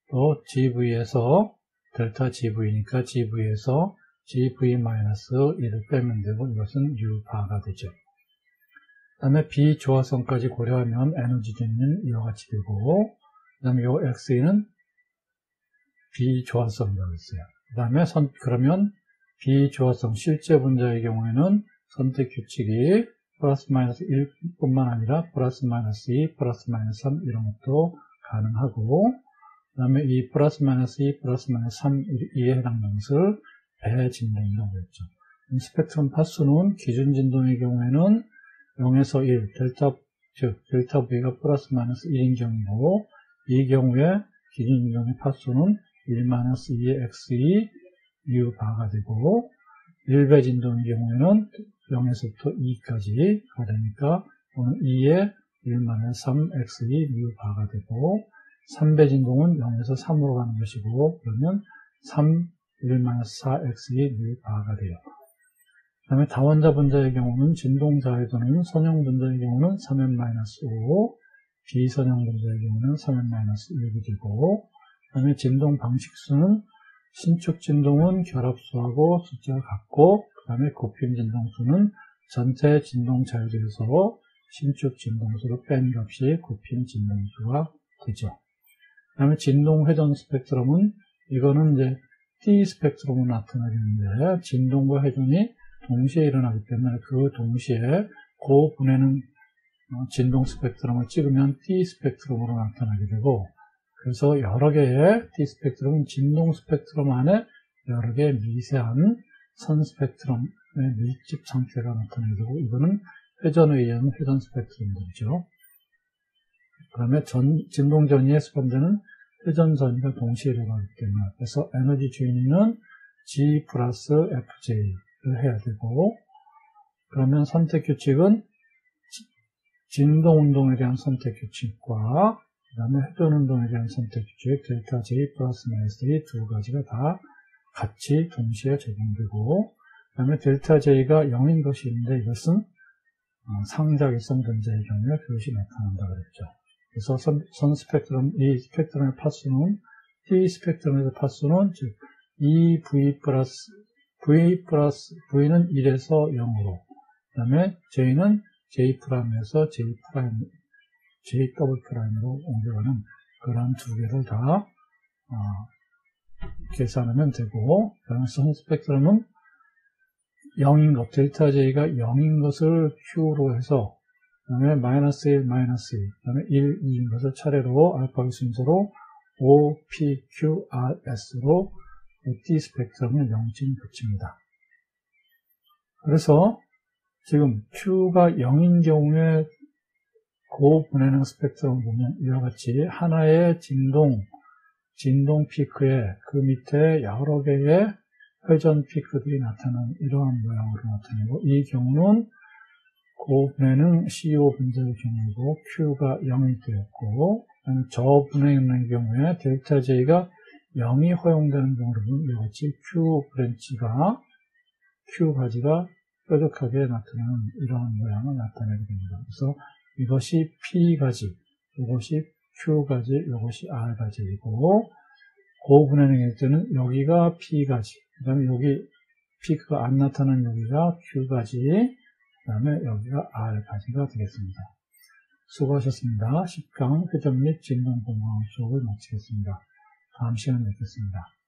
또 GV에서 델타 GV니까 GV에서 GV 마이너스 1을 빼면 되고, 이것은 U바가 되죠. 그 다음에 비조화성까지 고려하면 에너지 전위는 이와 같이 되고, 그 다음에 이 XE는 비조화성이라고 했어요. 그 다음에 그러면 비조화성 실제 분자의 경우에는 선택 규칙이 플러스 마이너스 1뿐만 아니라 플러스 마이너스 2, 플러스 마이너스 3 이런 것도 가능하고, 그 다음에 이 플러스 마이너스 2, 플러스 마이너스 3, 2에 해당하는 것을 배진동이라고 했죠. 스펙트럼 파수는 기준 진동의 경우에는 0에서 1, 델타 V가 플러스 마이너스 1인 경우고, 이 경우에 기준 진동의 파수는 1 마이너스 2의 XE U바가 되고, 1배 진동의 경우에는 0에서부터 2까지가 되니까 2의 1 마이너스 3 XE U바가 되고, 3배 진동은 0에서 3으로 가는 것이고, 그러면 3 1-4x이 늘 바가 돼요. 그 다음에 다원자 분자의 경우는 진동자회전은 선형 분자의 경우는 3n-5, 비선형 분자의 경우는 3n-6이 되고, 그 다음에 진동 방식수는 신축 진동은 결합수하고 숫자가 같고, 그 다음에 곱힘 진동수는 전체 진동 자유제에서 신축 진동수로 뺀 값이 곱힘 진동수가 되죠. 그 다음에 진동 회전 스펙트럼은 이거는 이제 T 스펙트럼으로 나타나겠는데, 진동과 회전이 동시에 일어나기 때문에 그 동시에 그 분해는 진동 스펙트럼을 찍으면 T 스펙트럼으로 나타나게 되고, 그래서 여러 개의 T 스펙트럼은 진동 스펙트럼 안에 여러 개의 미세한 선 스펙트럼의 밀집 상태가 나타나게 되고, 이거는 회전에 의한 회전 스펙트럼이죠. 그 다음에 진동 전이에 수반되는 회전 전이가 동시에 일어나기 때문에, 그래서 에너지 주인은 G 플러스 FJ를 해야 되고, 그러면 선택 규칙은 진동 운동에 대한 선택 규칙과 그 다음에 회전 운동에 대한 선택 규칙 델타 J 플러스 마이너스 J 두 가지가 다 같이 동시에 적용되고, 그 다음에 델타 J가 0인 것이 있는데 이것은 상자기성 변자의 경우에 그것이 나타난다 그랬죠. 그래서 선 스펙트럼, 이 스펙트럼의 파수는 T 스펙트럼에서 파수는 즉 EV 플러스 V는 1에서 0으로, 그 다음에 J는 J'에서 J 더블 프라임으로 옮겨가는 그런 두 개를 다 계산하면 되고, 그 다음에 선 스펙트럼은 0인 것, 델타 J가 0인 것을 Q로 해서, 그 다음에 마이너스 1, 마이너스 2, 그 다음에 1, 2인 것을 차례로 알파의 순서로 O, P, Q, R, S로 T 스펙트럼을 명칭 붙입니다. 그래서 지금 Q가 0인 경우에 고분해능 스펙트럼을 보면 이와 같이 하나의 진동 피크에 그 밑에 여러 개의 회전 피크들이 나타나는 이러한 모양으로 나타내고, 이 경우는 고분해능 CO 분자의 경우이고 Q가 0이 되었고, 저분해능의 경우에 델타 J가 0이 허용되는 경우를 보면 이와 같이 Q 가지가 뾰족하게 나타나는 이러한 모양을 나타내게 됩니다. 그래서 이것이 P가지, 이것이 Q가지, 이것이 R가지이고, 고분해능일 때는 여기가 P가지, 그 다음에 여기 피크가 안 나타나는 여기가 Q가지, 그 다음에 여기가 R가지가 되겠습니다. 수고하셨습니다. 10강 회전 및 진동 공간 수업을 마치겠습니다. 다음 시간에 뵙겠습니다.